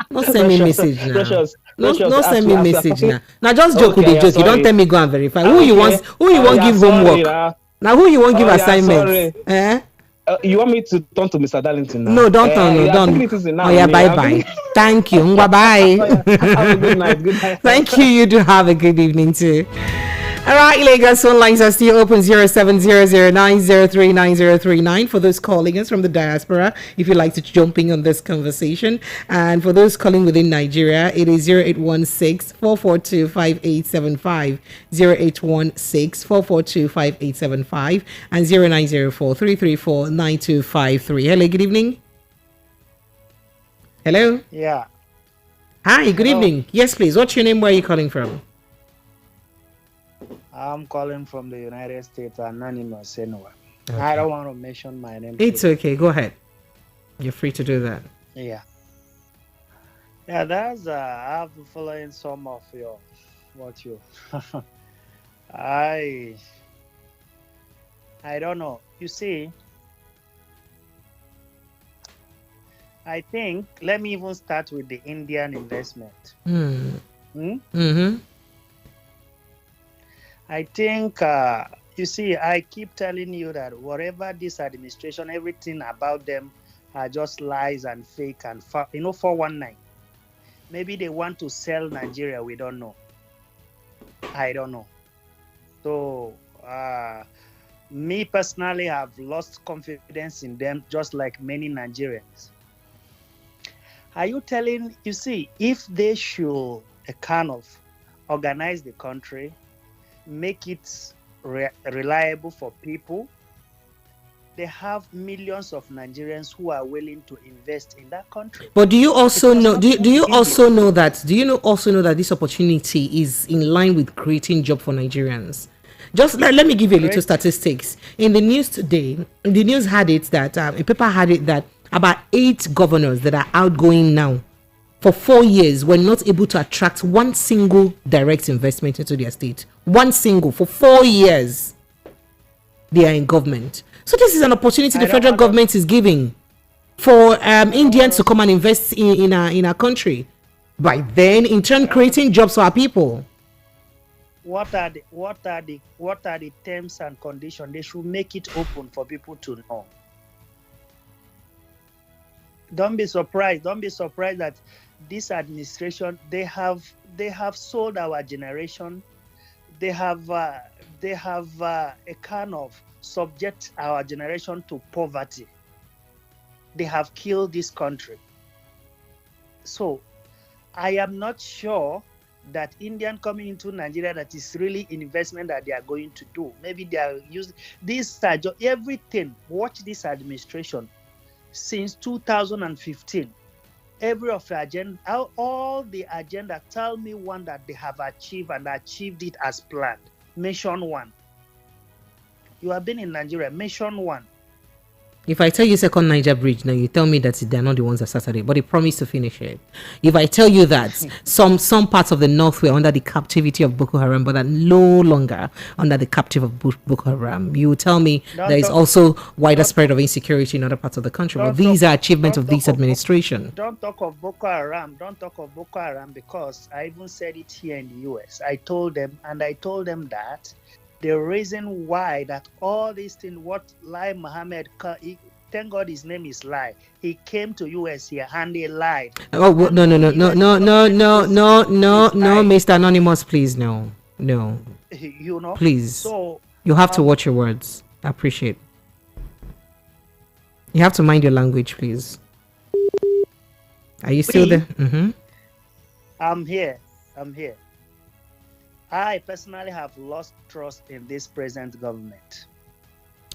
[SPEAKER 1] Not send me message now. Not send me message now. Now just joke with the joke. You don't tell me go and verify. Who you want give homework? Now who you want give assignments?
[SPEAKER 12] You want me to turn to Mr. Darlington now?
[SPEAKER 1] No, don't turn. No, don't. Oh yeah, bye. Thank you. Bye.
[SPEAKER 12] Have a good night. Good night.
[SPEAKER 1] Thank you. You do have a good evening too. All right, Lagos phone lines are still open 0700903939 for those calling us from the diaspora. If you'd like to jump in on this conversation, and for those calling within Nigeria, it is 0816-442-5875, 0816-442-5875, and 0904-334-9253. Hello, good evening. Hello.
[SPEAKER 13] Yeah.
[SPEAKER 1] Hi, good evening. Yes, please. What's your name? Where are you calling from?
[SPEAKER 13] I'm calling from the United States, anonymous anyway. Okay. I don't want to mention my name.
[SPEAKER 1] It's okay. Go ahead. You're free to do that.
[SPEAKER 13] Yeah. Yeah, that's I've been following some of I don't know. You see, I think let me even start with the Indian investment. I think, you see, I keep telling you that whatever this administration, everything about them are just lies and fake and, 419. Maybe they want to sell Nigeria. We don't know. I don't know. So, me personally, have lost confidence in them, just like many Nigerians. Are you telling, you see, if they should kind of organize the country, make it reliable for people, they have millions of Nigerians who are willing to invest in that country.
[SPEAKER 1] But do you also know that this opportunity is in line with creating job for Nigerians? Just let me give you a little statistics. In the news today, the news had it that a paper had it that About 8 governors that are outgoing now for 4 years were not able to attract one single direct investment into their state. One single for 4 years. They are in government. So this is an opportunity the federal government is giving for Indians to come and invest in our country. By then, in turn, creating jobs for our people.
[SPEAKER 13] What are the terms and conditions? They should make it open for people to know. Don't be surprised that this administration, they have sold our generation. They have a kind of subject our generation to poverty. They have killed this country. So I am not sure that Indian coming into Nigeria, that is really investment that they are going to do. Maybe they are using this everything. Watch this administration since 2015. Every of the agenda, all the agenda, tell me one that they have achieved and achieved it as planned. Mention one. You have been in Nigeria. Mention one.
[SPEAKER 1] If I tell you second Niger bridge, now you tell me that they're not the ones that started it, but they promised to finish it. If I tell you that some parts of the north were under the captivity of Boko Haram, but are no longer under the captive of Boko Haram, you will tell me there is also wider spread of insecurity in other parts of the country. But these are achievements of this administration.
[SPEAKER 13] Don't talk of Boko Haram. Don't talk of Boko Haram, because I even said it here in the US. I told them that the reason why that all these things, what Lai Mohammed, thank God his name is Lai. He came to US here and he lied.
[SPEAKER 1] Oh no, Mr. Anonymous, please, no.
[SPEAKER 13] You know,
[SPEAKER 1] please.
[SPEAKER 13] So
[SPEAKER 1] you have to watch your words. I appreciate. You have to mind your language, please. Are you still there? Mm-hmm.
[SPEAKER 13] I'm here. I personally have lost trust in this present government.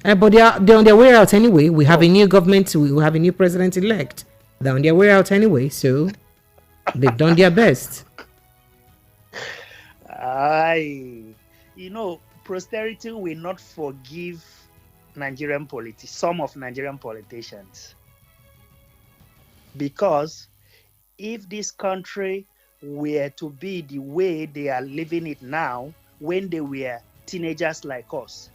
[SPEAKER 1] But they're on their way out anyway. We have a new government. We have a new president-elect. They're on their way out anyway, so they've done their best.
[SPEAKER 13] Posterity will not forgive some of Nigerian politicians. Because if this country were to be the way they are living it now, when they were teenagers like us,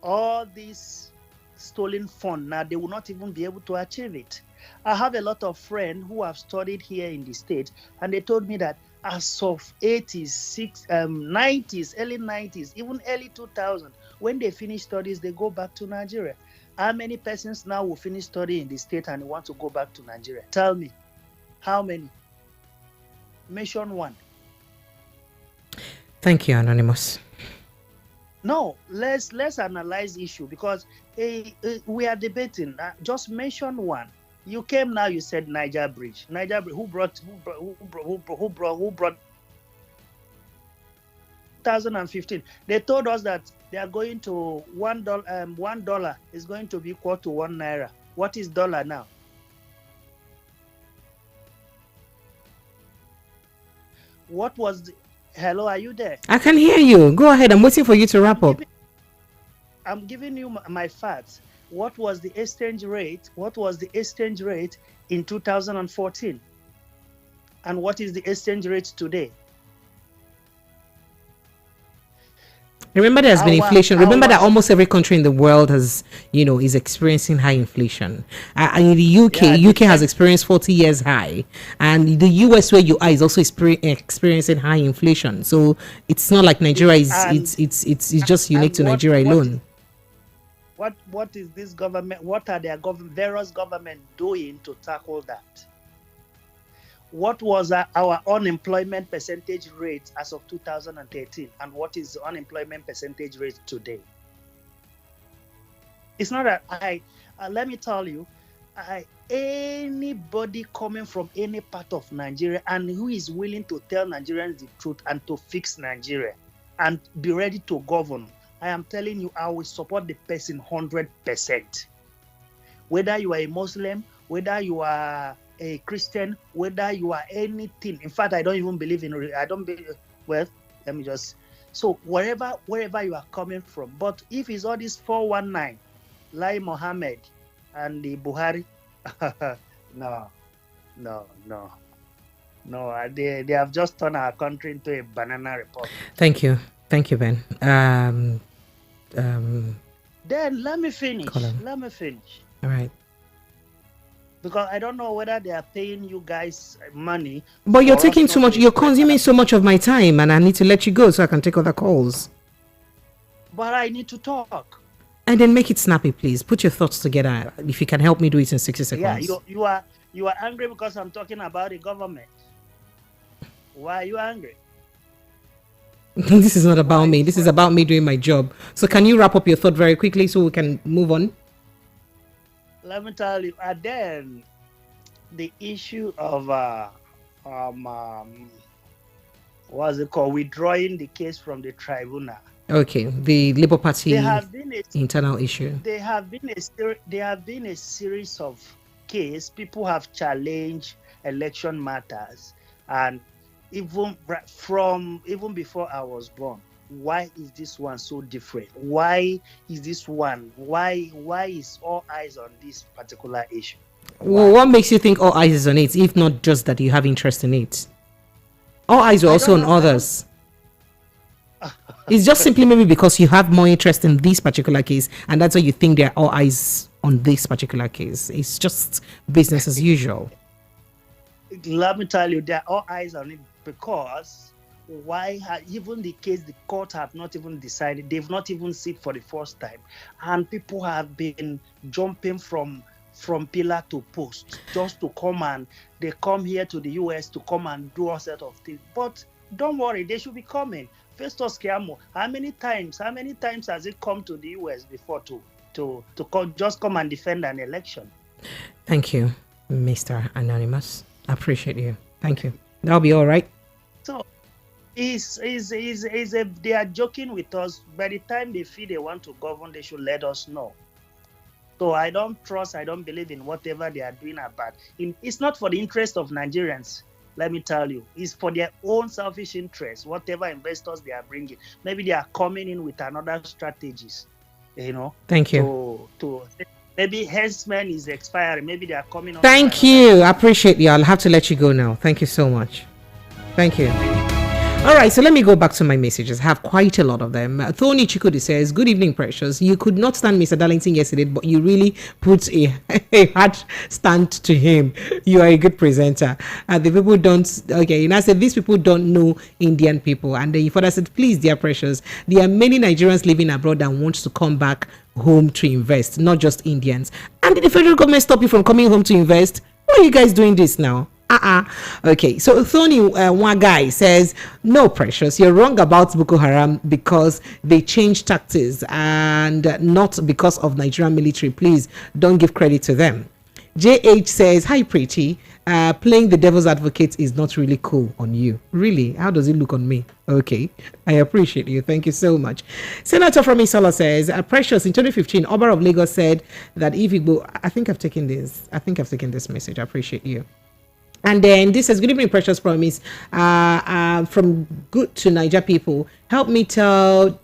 [SPEAKER 13] all these stolen funds now, they will not even be able to achieve it. I have a lot of friends who have studied here in the States, and they told me that as of 80s, 90s, early 90s, even early 2000, when they finish studies, they go back to Nigeria. How many persons now will finish studying in the state and want to go back to Nigeria? Tell me, how many? Mention one.
[SPEAKER 1] Thank you, Anonymous.
[SPEAKER 13] No, let's analyze the issue, because we are debating. Just mention one. You came now. You said Niger Bridge. Who brought 2015? They told us that they are going to $1 is going to be equal to 1 naira. What is dollar now? What was the... Hello, are you there?
[SPEAKER 1] I can hear you. Go ahead. I'm waiting for you to wrap up.
[SPEAKER 13] I'm giving you my facts. What was the exchange rate? What was the exchange rate in 2014? And what is the exchange rate today?
[SPEAKER 1] Remember, there's been inflation. Remember that almost every country in the world is experiencing high inflation. In the UK has experienced 40 years high, and the US, where you are, is also experiencing high inflation. So it's not like Nigeria is. It's just unique to Nigeria alone.
[SPEAKER 13] What is this government? What are their various governments doing to tackle that? What was our unemployment percentage rate as of 2013, and what is the unemployment percentage rate today? It's not that let me tell you, anybody coming from any part of Nigeria and who is willing to tell Nigerians the truth and to fix Nigeria and be ready to govern, I am telling you, I will support the person 100%. Whether you are a Muslim, whether you are a Christian, whether you are anything. In fact, I don't even believe in. Well, let me just. So wherever you are coming from, but if it's all this 419, Lai Mohammed and the Buhari, No, no, no. No, they have just turned our country into a banana republic.
[SPEAKER 1] Thank you, Ben.
[SPEAKER 13] Then let me finish.
[SPEAKER 1] Colin.
[SPEAKER 13] Let me finish.
[SPEAKER 1] All right.
[SPEAKER 13] Because I don't know whether they are paying you guys money.
[SPEAKER 1] But you're taking too much. You're consuming so much of my time, and I need to let you go so I can take other calls.
[SPEAKER 13] But I need to talk.
[SPEAKER 1] And then make it snappy, please. Put your thoughts together. If you can help me do it in 60 seconds.
[SPEAKER 13] Yeah, you are angry because I'm talking about the government. Why are you angry?
[SPEAKER 1] This is not about me. This is about me doing my job. So can you wrap up your thought very quickly so we can move on?
[SPEAKER 13] Let me tell you. And then the issue of what's it called? Withdrawing the case from the tribunal.
[SPEAKER 1] Okay, the Labour Party internal issue.
[SPEAKER 13] There have been a series of cases. People have challenged election matters, and even before I was born. Why is this one so different? Why is this one? Why is all eyes on this particular issue?
[SPEAKER 1] Well, what makes you think all eyes is on it, if not just that you have interest in it? All eyes are also on others. It's just simply maybe because you have more interest in this particular case, and that's why you think there are all eyes on this particular case. It's just business as usual.
[SPEAKER 13] Let me tell you, there are all eyes on it because even the case the court have not even decided, they've not even seen for the first time, and people have been jumping from pillar to post just to come, and they come here to the US to come and do a set of things. But don't worry, they should be coming. Festus Keyamo, how many times has it come to the US before to just come and defend an election?
[SPEAKER 1] Thank you, Mr. Anonymous. I appreciate you. Thank you. That'll be all right.
[SPEAKER 13] So they are joking with us. By the time they feel they want to govern, they should let us know. So I don't believe in whatever they are doing about. It's not for the interest of Nigerians. Let me tell you, it's for their own selfish interest. Whatever investors they are bringing, maybe they are coming in with another strategies.
[SPEAKER 1] Thank you.
[SPEAKER 13] To maybe Hensman is expiring. Maybe they are coming.
[SPEAKER 1] Thank you. I appreciate you. I'll have to let you go now. Thank you so much. Thank you. All right, so let me go back to my messages. I have quite a lot of them. Tony Chikudi says, good evening, Precious. You could not stand Mr. Darlington yesterday, but you really put a hard stand to him. You are a good presenter. The people don't, okay, and I said, these people don't know Indian people. And then further said, please, dear Precious, there are many Nigerians living abroad that want to come back home to invest, not just Indians. And did the federal government stop you from coming home to invest? Why are you guys doing this now? Okay, so Tony one guy says, no, Precious, you're wrong about Boko Haram because they changed tactics and not because of Nigerian military. Please don't give credit to them. JH says, hi, Pretty. Playing the devil's advocate is not really cool on you. Really? How does it look on me? Okay, I appreciate you. Thank you so much. Senator from Isola says, Precious, in 2015, Oba of Lagos said that if Igbo, I think I've taken this message. I appreciate you. And then this says, good evening, Precious Promise. From good to Niger people, help me tell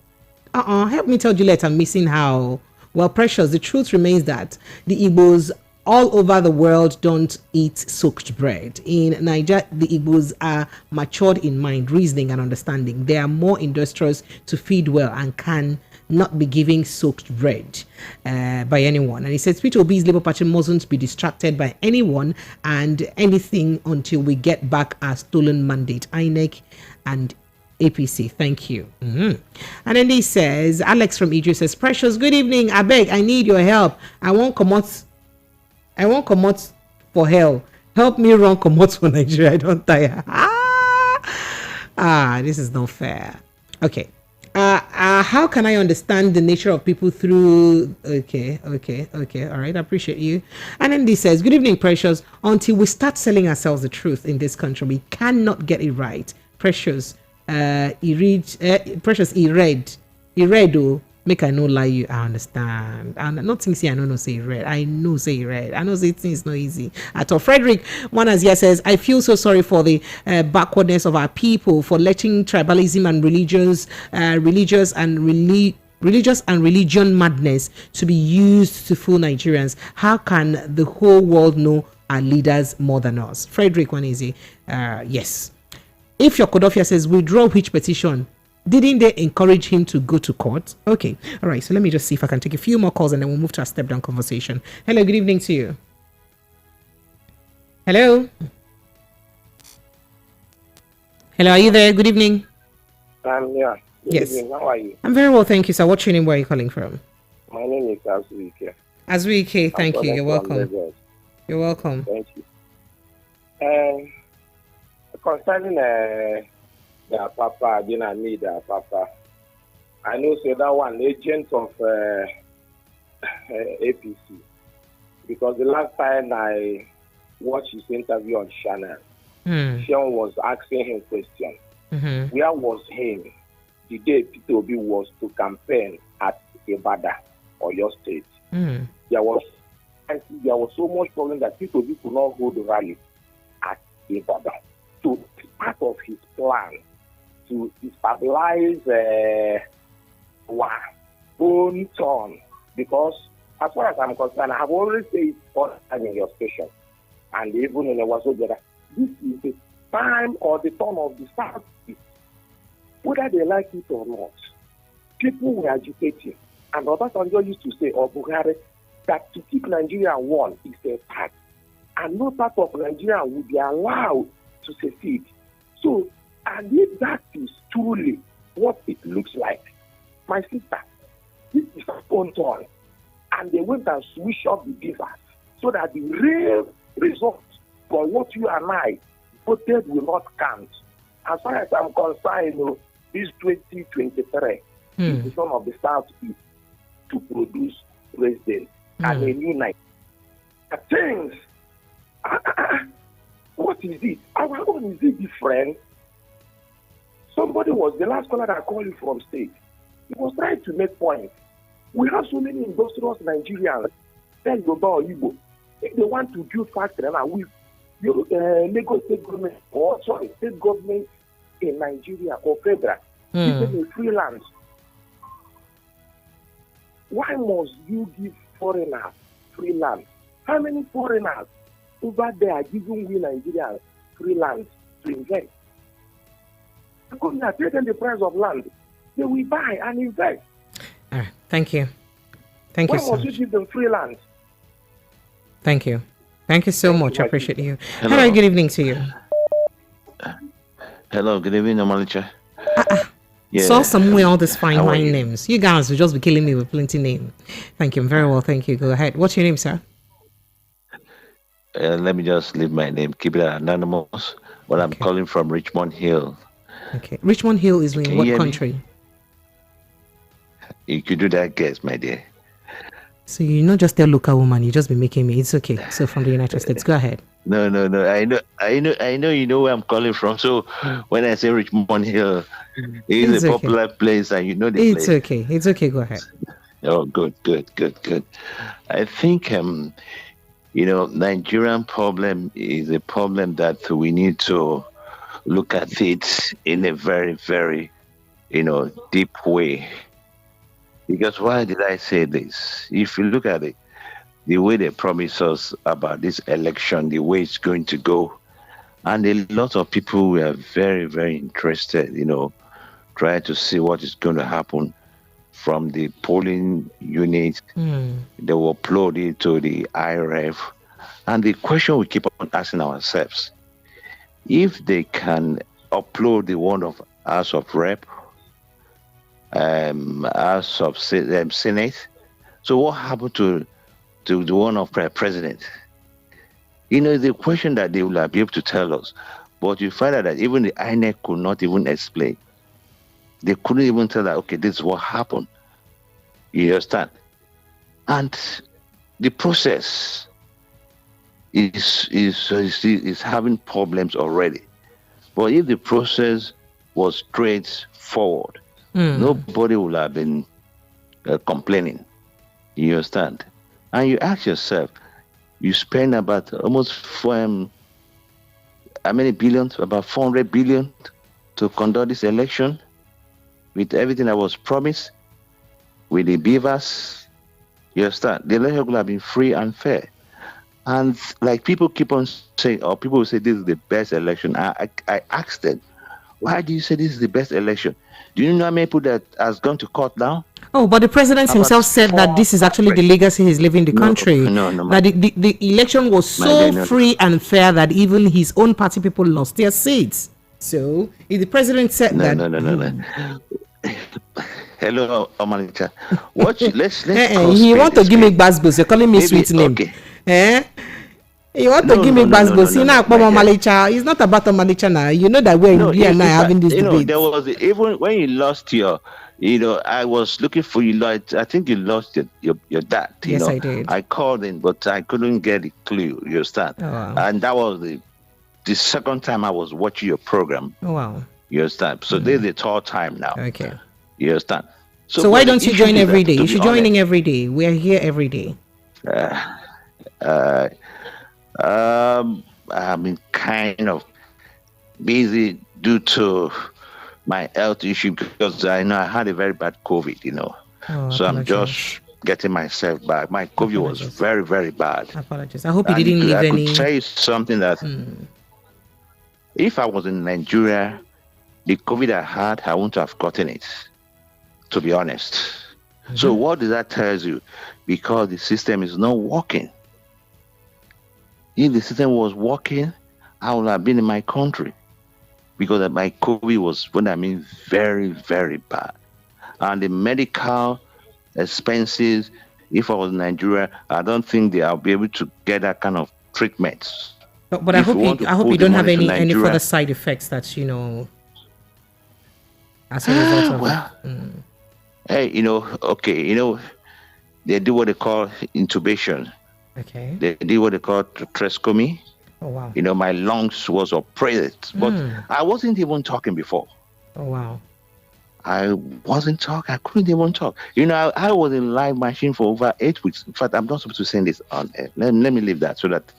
[SPEAKER 1] Juliet I'm missing how. Well, Precious, the truth remains that the Igbos all over the world don't eat soaked bread. In Niger, the Igbos are matured in mind, reasoning, and understanding. They are more industrious to feed well and can not be giving soaked bread by anyone. And he says, Peter Obi's Labour Party mustn't be distracted by anyone and anything until we get back our stolen mandate. INEC and APC, thank you. And then he says, Alex from Idris says, Precious, good evening. I beg, I need your help. I won't come out for hell. Help me run come out for Nigeria. I don't tire. This is not fair. Okay. How can I understand the nature of people through... Okay. All right, I appreciate you. And then this says, good evening, Precious. Until we start selling ourselves the truth in this country, we cannot get it right. Precious, Precious, he read, make I no lie you, I understand. And not things I know say read. I know say read. I know say things not easy at all. Frederick Wanazia says, I feel so sorry for the backwardness of our people for letting tribalism and religious and religious and religion madness to be used to fool Nigerians. How can the whole world know our leaders more than us? Frederick Wanezi, yes. If your Kodofia says withdraw which petition, didn't they encourage him to go to court? Okay. All right. So let me just see if I can take a few more calls and then we'll move to our step down conversation. Hello. Good evening to you. Hello. Hello. Are you there? Good evening.
[SPEAKER 14] Yeah. Good
[SPEAKER 1] yes.
[SPEAKER 14] evening. How are you?
[SPEAKER 1] I'm very well. Thank you, sir. What's your name? Where are you calling from?
[SPEAKER 14] My name is Azuike.
[SPEAKER 1] Azuike. Thank you. You're welcome.
[SPEAKER 14] Lagos.
[SPEAKER 1] You're welcome.
[SPEAKER 14] Thank you. Concerning the Apapa, I need the Apapa. I know say that one agent of APC, because the last time I watched his interview on channel, Sean was asking him question. Where was him the day P2B was to campaign at Ibadan or your state? There was so much problem that P2B could not hold the rally at Ibadan. So part of his plan to destabilize our own turn, because as far as I'm concerned, I have always said all the time in your station, and even in the Wazobiada, this is the time or the turn of the South, whether they like it or not. People were agitating, and Obasanjo used to say, or Buhari, that to keep Nigeria one is a part, and no part of Nigeria would be allowed to secede. So, and if that is truly what it looks like, my sister, this is a own turn, and they went and switch off the givers so that the real result for what you and I voted will not count. As far as I'm concerned, this 2023 is the son of the Southeast to produce president and a new night. Things, what is it? Our own, is it different? Somebody was the last caller that called you from state. He was trying to make points. We have so many industrious Nigerians, then Yoruba or Igbo. If they want to build factory now with Lagos state government or state government in Nigeria or federal, even in free land, why must you give foreigners free land? How many foreigners over there are giving we Nigerians free land to invest? Because they are taking the price of land, they will buy and invest.
[SPEAKER 1] Thank you. Thank you so much.
[SPEAKER 14] Why must you give them free land?
[SPEAKER 1] Thank you. Thank you so much. I appreciate you. Hello. Good evening to you.
[SPEAKER 15] Hello, good evening, Amalicha.
[SPEAKER 1] Yeah. Saw somewhere all these fine names. You guys will just be killing me with plenty names. Thank you. I'm very well. Thank you. Go ahead. What's your name, sir?
[SPEAKER 15] Let me just leave my name. Keep it anonymous. But I'm calling from Richmond Hill.
[SPEAKER 1] Okay. Richmond Hill is in what country?
[SPEAKER 15] You could do that guess, my dear.
[SPEAKER 1] So you're not just a local woman, you just be making me. It's okay. So from the United States, go ahead.
[SPEAKER 15] No. I know you know where I'm calling from. So when I say Richmond Hill, it's a popular place and you know the place.
[SPEAKER 1] It's okay. Go ahead.
[SPEAKER 15] Oh, good. I think Nigerian problem is a problem that we need to look at it in a very, very, deep way. Because why did I say this? If you look at it, the way they promise us about this election, the way it's going to go, and a lot of people were very, very interested, trying to see what is going to happen from the polling unit. They will upload it to the IRF. And the question we keep on asking ourselves, if they can upload the one of House of Rep, House of Senate, so what happened to the one of President? The question that they will be able to tell us, but you find out that even the INEC could not even explain. They couldn't even tell that, okay, this is what happened. You understand? And the process is having problems already. But if the process was straightforward, nobody would have been complaining. You understand? And you ask yourself, you spend about almost how many billions? About 400 billion to conduct this election with everything that was promised. with the beavers. You understand? The election could have been free and fair. And like people keep on saying, or people will say this is the best election. I asked them, why do you say this is the best election? Do you know how many people that has gone to court now?
[SPEAKER 1] Oh, but the president himself said that this is actually the legacy he's leaving the country.
[SPEAKER 15] No,
[SPEAKER 1] that the election was so free and fair that even his own party people lost their seats. So if the president said that,
[SPEAKER 15] no. Hello, Omalicha. Watch. Let's.
[SPEAKER 1] He want to give me Basbos. You're calling me sweet name.
[SPEAKER 15] Okay.
[SPEAKER 1] You want to give me Basbos? It's not about Omalicha now. You know that we're here and I having this debate.
[SPEAKER 15] There was even when you lost your. I was looking for you. I think you lost your dad.
[SPEAKER 1] Yes, I did.
[SPEAKER 15] I called in, but I couldn't get a clue. You understand?
[SPEAKER 1] Oh, wow.
[SPEAKER 15] And that was the second time I was watching your program.
[SPEAKER 1] Oh, wow.
[SPEAKER 15] You understand? So this is the third time now.
[SPEAKER 1] Okay.
[SPEAKER 15] You understand?
[SPEAKER 1] So why don't you join every day? You should join in every day. We are here every day.
[SPEAKER 15] I've been kind of busy due to my health issue because I know I had a very bad COVID, so I'm just getting myself back. My COVID was very, very bad.
[SPEAKER 1] Apologies. I hope you didn't leave any.
[SPEAKER 15] I could tell you something that if I was in Nigeria, the COVID I had, I wouldn't have gotten it, to be honest. Mm-hmm. So what does that tell you? Because the system is not working. If the system was working, I would have been in my country. Because my COVID was, very, very bad. And the medical expenses, if I was in Nigeria, I don't think I'll be able to get that kind of treatment.
[SPEAKER 1] But I hope you don't have any further side effects that, as a result of
[SPEAKER 15] Hey, they do what they call intubation.
[SPEAKER 1] Okay.
[SPEAKER 15] They do what they call tracheostomy.
[SPEAKER 1] Oh, wow.
[SPEAKER 15] My lungs was operated, but I wasn't even talking before.
[SPEAKER 1] Oh, wow.
[SPEAKER 15] I wasn't talking. I couldn't even talk. I was in live machine for over 8 weeks. In fact, I'm not supposed to send this on air. Let me leave that so that.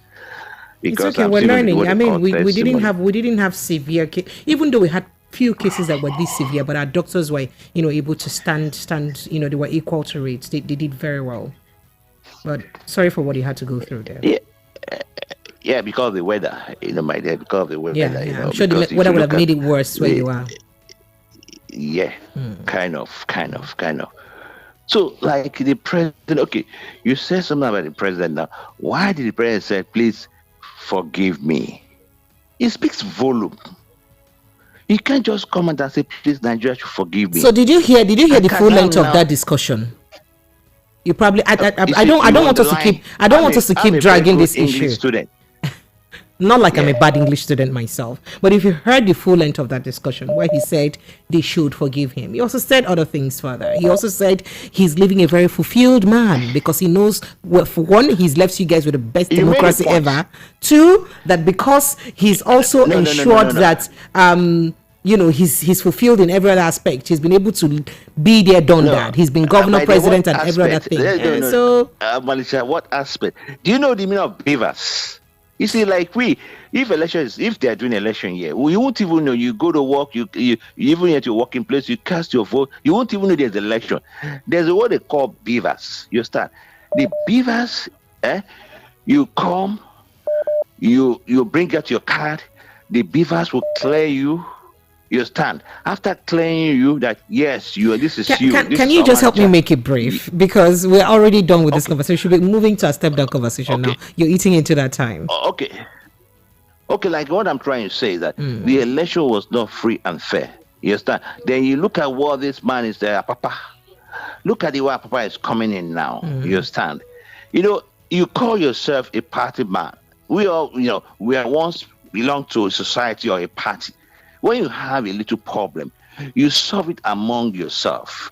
[SPEAKER 1] It's okay. We're learning. We didn't have severe case, even though we had few cases that were this severe, but our doctors were, able to stand. They were equal to it. They did very well. But sorry for what you had to go through there.
[SPEAKER 15] Yeah, because of the weather, my dear, because of the weather.
[SPEAKER 1] Yeah. I'm sure the weather would have made it worse where you are.
[SPEAKER 15] Yeah, kind of. So, like the president, okay, you said something about the president now. Why did the president say, please forgive me? It speaks volume. You can't just come and say, please, Nigeria should forgive me.
[SPEAKER 1] So did you hear the full length of that discussion? You probably I don't want us to keep dragging this issue.
[SPEAKER 15] Student.
[SPEAKER 1] Not like I'm a bad English student myself, but if you heard the full length of that discussion where he said they should forgive him, he also said other things further. He also said he's living a very fulfilled man because he knows, well, for one, he's left you guys with the best democracy ever. Two, that because he's also ensured that he's fulfilled in every other aspect. He's been able to be there, done that. He's been governor, president, and every other thing. So,
[SPEAKER 15] Malisha, what aspect? Do you know the meaning of beavers? You see, like if they are doing election here, we won't even know. You go to work, you even at your working place, you cast your vote, you won't even know there's an election. There's what they call beavers. You start the beavers. You come, you bring out your card. The beavers will clear you. You stand after clearing you that yes, this is you.
[SPEAKER 1] Can you just help me make it brief because we're already done with this conversation. We should be moving to a step down conversation now. You're eating into that time.
[SPEAKER 15] Okay. Like what I'm trying to say is that the election was not free and fair. You understand? Then you look at what this man is there, Apapa. Look at the way Apapa is coming in now. You understand? You call yourself a party man. We all, we are once belonged to a society or a party. When you have a little problem, you solve it among yourself.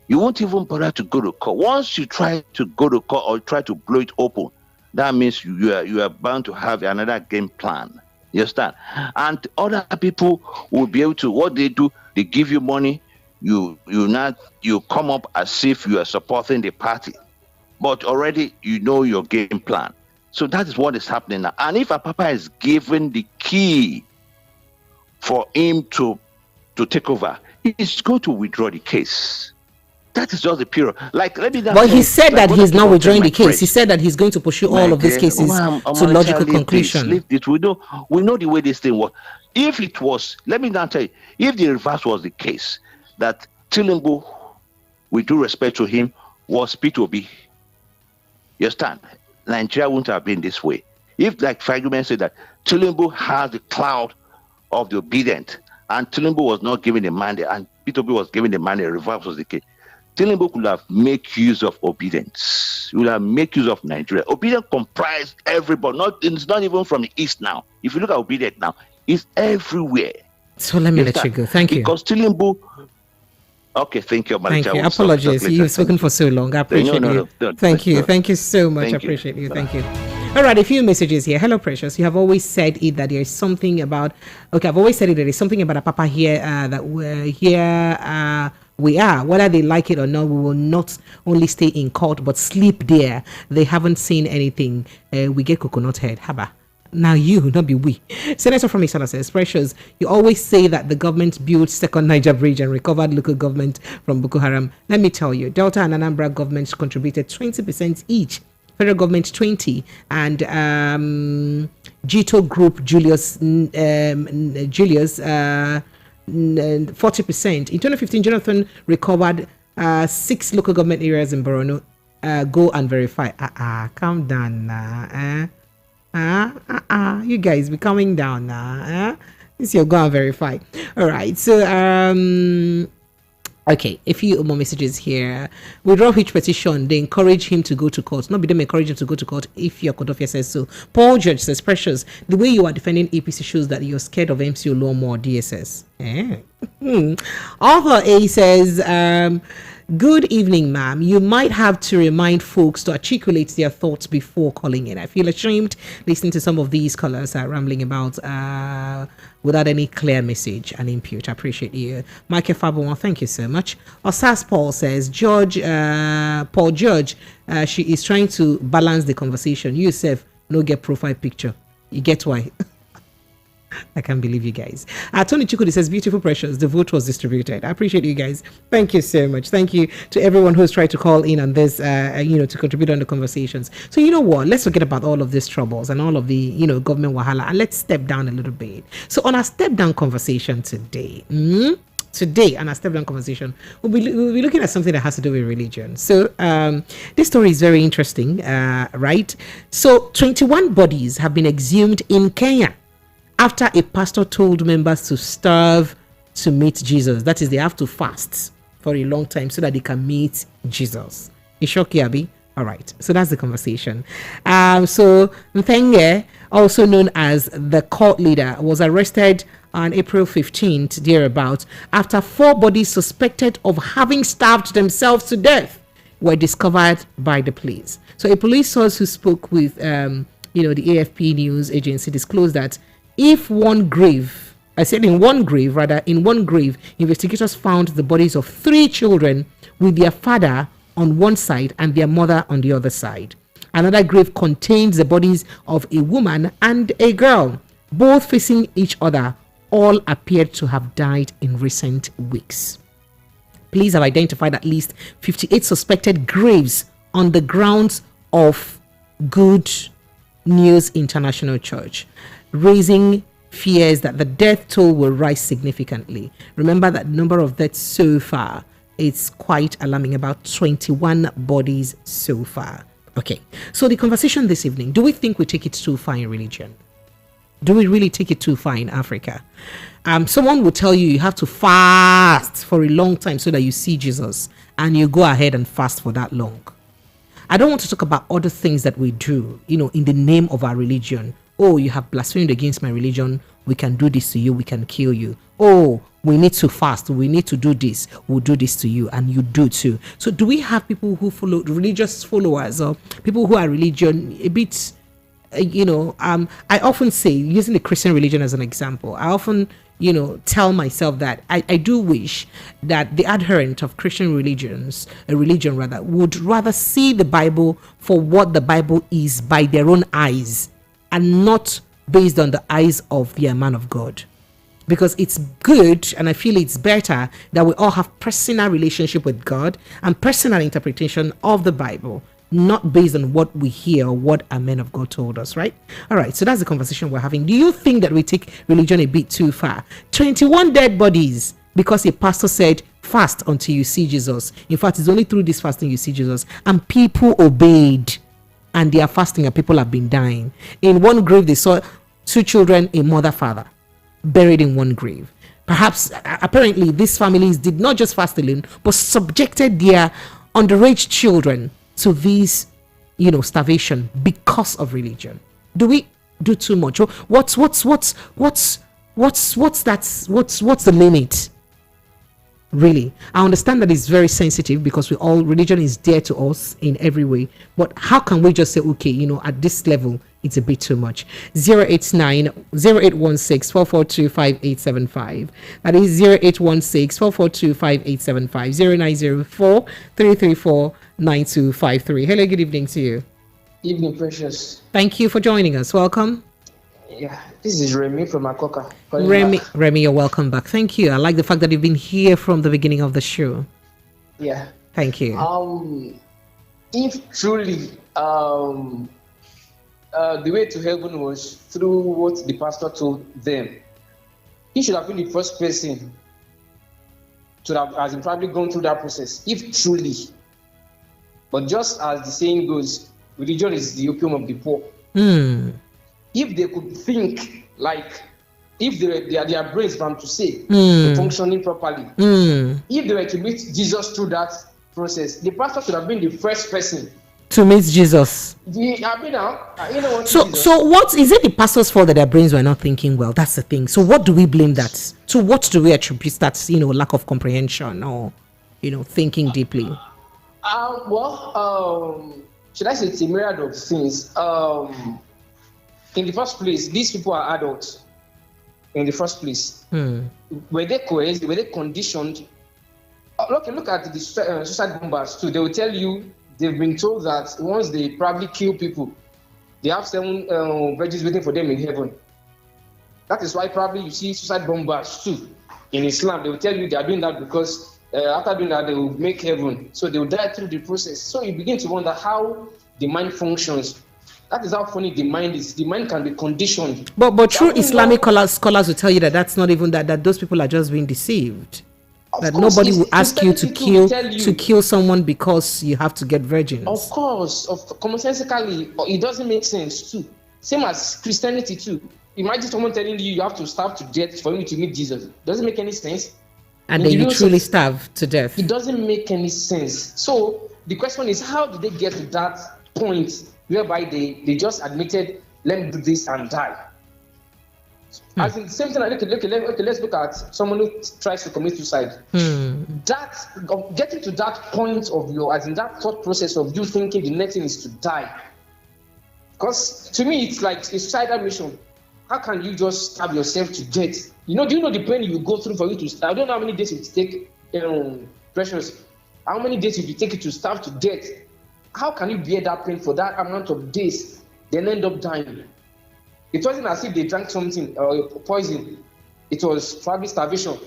[SPEAKER 15] You won't even bother to go to court. Once you try to go to court or try to blow it open, that means you are bound to have another game plan. You understand? And other people will be able to, what they do, they give you money, you come up as if you are supporting the party. But already you know your game plan. So that is what is happening now. And if Apapa is given the key for him to take over, he's going to withdraw the case. That is just the period. Like, let me.
[SPEAKER 1] But he said that he's not withdrawing the case. He said that he's going to pursue all of these cases to logical conclusion.
[SPEAKER 15] Leave this. We know the way this thing works. If it was, let me now tell you, if the reverse was the case, that Tinubu, with due respect to him, was P2B, you understand? Nigeria wouldn't have been this way. If, like Fagman said, that Tinubu has the cloud of the obedient, and Tinubu was not given the mandate, and P2B was given the mandate, reverse was the case, Tinubu could have made use of obedience. He would have made use of Nigeria. Obedience comprised everybody. It's not even from the east now. If you look at obedience now, it's everywhere.
[SPEAKER 1] So let me let you go. Thank you.
[SPEAKER 15] Because Tinubu. Okay, thank you.
[SPEAKER 1] Thank you. Apologies. You've spoken for so long. I appreciate you. Thank you. Thank you so much. I appreciate you. Thank you. All right, a few messages here. Hello, Precious. You have always said it that there is something about. Okay, I've always said it. There is something about Apapa here that we're here. We are, whether they like it or not, we will not only stay in court but sleep there. They haven't seen anything. We get coconut head. Haba. Now you, not be we. Senator from Isala says, Precious, you always say that the government built second Niger bridge and recovered local government from Boko Haram. Let me tell you, Delta and Anambra governments contributed 20% each. Federal government 20 and Gito Group Julius 40%. In 2015, Jonathan recovered 6 local government areas in Borno. Go and verify. Calm down now. You guys be coming down now. This your go and verify. All right. So okay, a few more messages here. Withdraw which petition, they encourage him to go to court. Not be them encourage him to go to court if your Kodofia says so. Paul George says, Precious, the way you are defending APC shows that you're scared of MCO law more DSS. Arthur A says, good evening, ma'am. You might have to remind folks to articulate their thoughts before calling in. I feel ashamed listening to some of these callers rambling about without any clear message and input. I appreciate you. Michael Fabon, thank you so much. Osas Paul says, Paul George, she is trying to balance the conversation. You yourself, no get profile picture. You get why? I can't believe you guys. Tony Chukudi says, beautiful Precious, the vote was distributed. I appreciate you guys. Thank you so much. Thank you to everyone who's tried to call in on this, to contribute on the conversations. So you know what? Let's forget about all of these troubles and all of the, government wahala, and let's step down a little bit. So on our step down conversation today, on our step down conversation, we'll be looking at something that has to do with religion. So this story is very interesting, right? So 21 bodies have been exhumed in Kenya after a pastor told members to starve to meet Jesus. That is, they have to fast for a long time so that they can meet Jesus. You shock, Yabi? All right. So that's the conversation. So Mthenge, also known as the cult leader, was arrested on April 15th, thereabout, after 4 bodies suspected of having starved themselves to death were discovered by the police. So a police source who spoke with, the AFP news agency disclosed that in one grave, investigators found the bodies of 3 children with their father on one side and their mother on the other side. Another grave contains the bodies of a woman and a girl, both facing each other. All appeared to have died in recent weeks. Police have identified at least 58 suspected graves on the grounds of Good News International Church, raising fears that the death toll will rise significantly. Remember that number of deaths so far, it's quite alarming, about 21 bodies so far. Okay, so the conversation this evening, do we think we take it too far in religion? Do we really take it too far in Africa? Someone will tell you have to fast for a long time so that you see Jesus, and you go ahead and fast for that long. I don't want to talk about other things that we do, in the name of our religion. Oh, you have blasphemed against my religion. We can do this to you. We can kill you. Oh, we need to fast. We need to do this. We'll do this to you. And you do too. So do we have people who follow, religious followers, or people who are religion a bit, I often say, using the Christian religion as an example, I often, tell myself that I do wish that the adherent of Christian religion would rather see the Bible for what the Bible is by their own eyes, and not based on the eyes of their man of God. because it's good, and I feel it's better that we all have personal relationship with God and personal interpretation of the Bible, not based on what we hear or what a man of God told us, right? All right, so that's the conversation we're having. Do you think that we take religion a bit too far? 21 dead bodies because a pastor said, fast until you see Jesus. In fact, it's only through this fasting you see Jesus. And people obeyed, and they are fasting, and people have been dying. In one grave, they saw 2 children, a mother, father, buried in one grave. Perhaps, apparently, these families did not just fast alone, but subjected their underage children to these, starvation because of religion. Do we do too much? What's the limit? Really, I understand that it's very sensitive because religion is dear to us in every way. But how can we just say, okay, at this level, it's a bit too much? 089-0816-442-5875. That is 0816-442-5875. 0904-334-9253. Hello, good evening to you.
[SPEAKER 5] Evening, Precious.
[SPEAKER 1] Thank you for joining us. Welcome.
[SPEAKER 5] Yeah, this is Remy from Akoka.
[SPEAKER 1] Remy, you're welcome back. Thank you. I like the fact that you've been here from the beginning of the show.
[SPEAKER 5] Yeah.
[SPEAKER 1] Thank you.
[SPEAKER 5] If truly the way to heaven was through what the pastor told them, he should have been the first person to have probably gone through that process, if truly. But just as the saying goes, religion is the opium of the poor. If they could think like, if their brains from to say functioning properly, if they were to meet Jesus through that process, the pastor should have been the first person
[SPEAKER 1] to meet Jesus. So what is it? The pastor's fault that their brains were not thinking well? That's the thing. So what do we blame that? To what do we attribute that? Lack of comprehension or thinking deeply.
[SPEAKER 5] Should I say it's a myriad of things? In the first place, these people are adults. In the first place, were they coerced? Were they conditioned? Look at the suicide bombers too. They will tell you they've been told that once they probably kill people, they have 7 virgins waiting for them in heaven. That is why probably you see suicide bombers too in Islam. They will tell you they are doing that because after doing that they will make heaven. So they will die through the process. So you begin to wonder how the mind functions. That is how funny the mind is. The mind can be conditioned.
[SPEAKER 1] But true Islamic scholars will tell you that that's not even that those people are just being deceived. That nobody will ask you to kill someone because you have to get virgins.
[SPEAKER 5] Of course, commonsensically, it doesn't make sense too. Same as Christianity too. Imagine someone telling you have to starve to death for you to meet Jesus. Doesn't make any sense.
[SPEAKER 1] And then you truly starve to death.
[SPEAKER 5] It doesn't make any sense. So the question is, how did they get to that point whereby they just admitted, let me do this and die? As in the same thing, let's look at someone who tries to commit suicide. That getting to that point of that thought process of you thinking the next thing is to die. Because to me, it's like a suicidal mission. How can you just stab yourself to death? Do you know the pain you go through for you to starve? I don't know how many days it take, Precious. How many days it will take you to starve to death? How can you bear that pain for that amount of days, then end up dying? It wasn't as if they drank something or poison. It was probably starvation.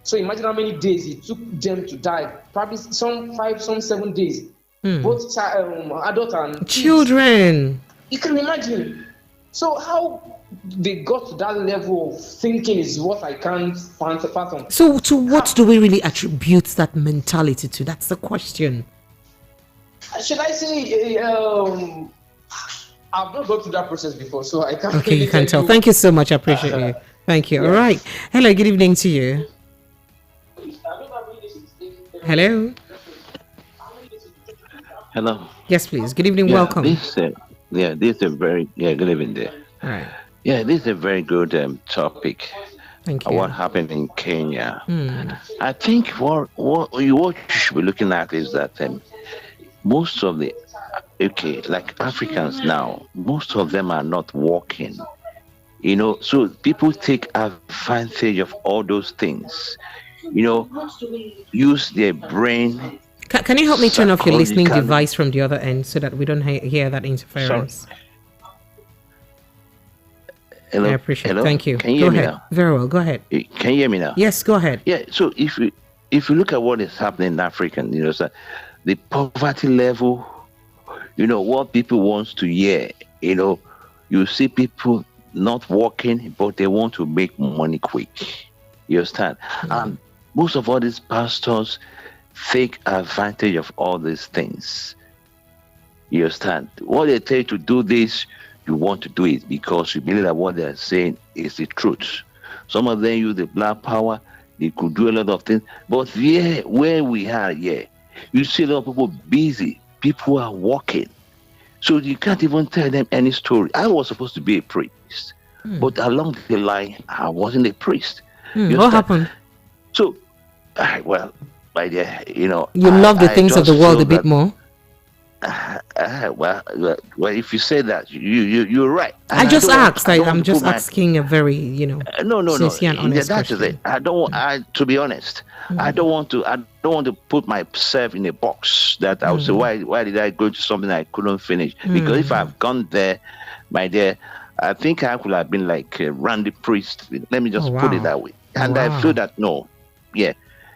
[SPEAKER 5] So imagine how many days it took them to die. Probably some 5, some 7 days. Both adult and
[SPEAKER 1] children.
[SPEAKER 5] You can imagine. So how they got to that level of thinking is what I can't fathom.
[SPEAKER 1] So to what do we really attribute that mentality to? That's the question.
[SPEAKER 5] Should I say, I've not gone through that process before, so I can't.
[SPEAKER 1] Okay, you can tell. Thank you so much. I appreciate you. Thank you. All right. Hello. Good evening to you. Hello.
[SPEAKER 15] Hello.
[SPEAKER 1] Yes, please. Good evening. Welcome.
[SPEAKER 15] This is a very good evening there.
[SPEAKER 1] All right.
[SPEAKER 15] Yeah, this is a very good topic.
[SPEAKER 1] Thank you.
[SPEAKER 15] What happened in Kenya? I think what you should be looking at is that most of the like Africans now, most of them are not working. So people take advantage of all those things. Use their brain.
[SPEAKER 1] Can you help me turn off your listening device from the other end so that we don't hear that interference? I appreciate it. Thank you.
[SPEAKER 15] Can you
[SPEAKER 1] go
[SPEAKER 15] hear me
[SPEAKER 1] ahead.
[SPEAKER 15] now?
[SPEAKER 1] Very well. Go ahead.
[SPEAKER 15] Can you hear me now?
[SPEAKER 1] Yes, go ahead.
[SPEAKER 15] Yeah. So if you look at what is happening in Africa, so the poverty level, what people want to hear, you see people not working, but they want to make money quick. You understand? And most of all these pastors take advantage of all these things. You understand? What they tell you to do this, you want to do it because you believe that what they're saying is the truth. Some of them use the black power, they could do a lot of things. But where we are, you see a lot of people busy, people are working. So you can't even tell them any story. I was supposed to be a priest, but along the line, I wasn't a priest.
[SPEAKER 1] What happened?
[SPEAKER 15] So, well, my dear,
[SPEAKER 1] you love the things of the world a bit more.
[SPEAKER 15] Well, if you say that, you're right.
[SPEAKER 1] I just asked. I'm just asking a very, sincere and honest
[SPEAKER 15] that is it. I don't. To be honest, I don't want to put myself in a box that I would say, why did I go to something I couldn't finish? Because if I've gone there, my dear, I think I could have been like Randy Priest. Let me just put it that way. And I feel that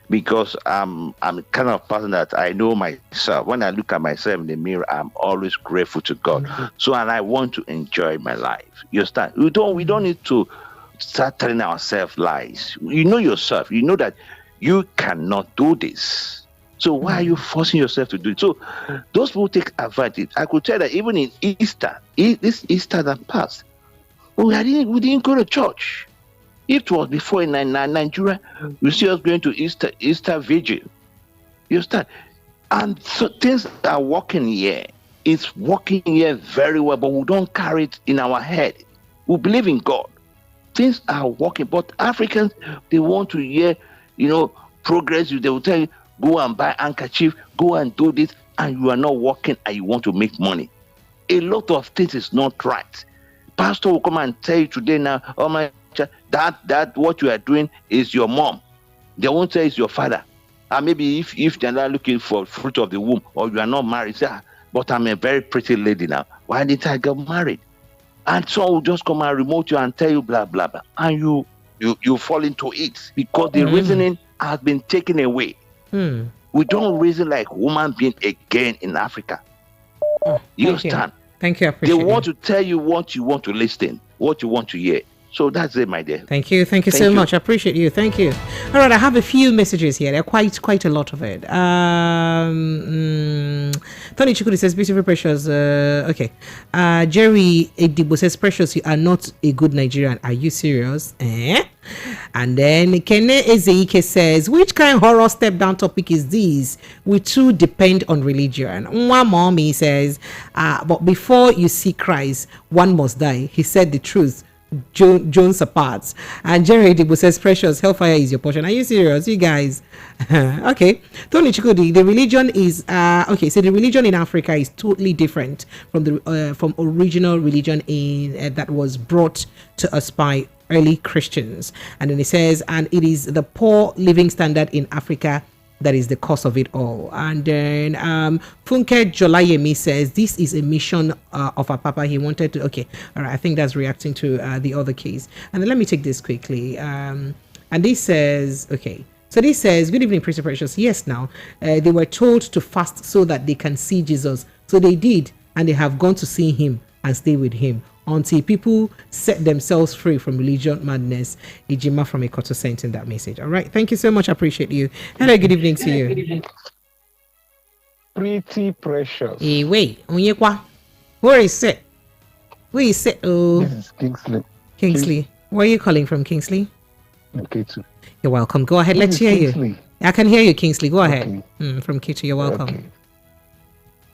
[SPEAKER 15] because I'm kind of person that I know myself. When I look at myself in the mirror, I'm always grateful to God. So, and I want to enjoy my life. You understand? We don't need to start telling ourselves lies. You know yourself. You know that you cannot do this. So why are you forcing yourself to do it? So those people take advantage. I could tell that even in Easter, this Easter that passed, we didn't go to church. It was before in Nigeria, you see us going to Easter Vigil. You understand? And so things are working here. It's working here very well, but we don't carry it in our head. We believe in God. Things are working, but Africans, they want to hear, progress. They will tell you, go and buy handkerchief, go and do this, and you are not working and you want to make money. A lot of things is not right. Pastor will come and tell you today now, oh my, that what you are doing is your mom. They won't say it's your father. And maybe if they're not looking for fruit of the womb or you are not married, say, but I'm a very pretty lady now. Why didn't I get married? And so will just come and remote you and tell you blah blah blah. And you fall into it because the reasoning has been taken away. We don't reason like human being again in Africa. You understand?
[SPEAKER 1] Thank you. I appreciate
[SPEAKER 15] They want to tell you what you want to listen, what you want to hear. So that's it, my dear.
[SPEAKER 1] Thank you so much. I appreciate you. Thank you. All right, I have a few messages here. There are quite a lot of it. Tony Chukudi says, beautiful Precious. Okay. Jerry Edibo says, Precious, you are not a good Nigerian. Are you serious? And then Kene Ezeike says, which kind of horror step down topic is this? We too depend on religion. One mommy says, but before you see Christ, one must die. He said the truth. Jones apart. And Jerry Dibu says, Precious, hellfire is your portion. Are you serious, you guys? Okay. Tony Chikudi, the religion is okay. So the religion in Africa is totally different from the from original religion in that was brought to us by early Christians. And then he says, and it is the poor living standard in Africa that is the cause of it all. And then Funke Jolayemi says this is a mission of Apapa. He wanted to, okay, all right, I think that's reacting to the other case. And then let me take this quickly. And this says, okay, so this says, good evening, Priest Precious. Yes, now they were told to fast so that they can see Jesus. So they did, and they have gone to see him and stay with him until people set themselves free from religion madness. Ijima from Ekoto sent in that message. All right. Thank you so much. I appreciate you. Hello. Good evening to you.
[SPEAKER 16] Pretty Precious.
[SPEAKER 1] Hey, wait. Where is it? Where is it? Oh,
[SPEAKER 16] this is Kingsley.
[SPEAKER 1] Kingsley. Where are you calling from, Kingsley?
[SPEAKER 16] K2.
[SPEAKER 1] You're welcome. Go ahead. Let's hear
[SPEAKER 16] Kingsley.
[SPEAKER 1] You. I can hear you, Kingsley. Go ahead. From K2. You're welcome.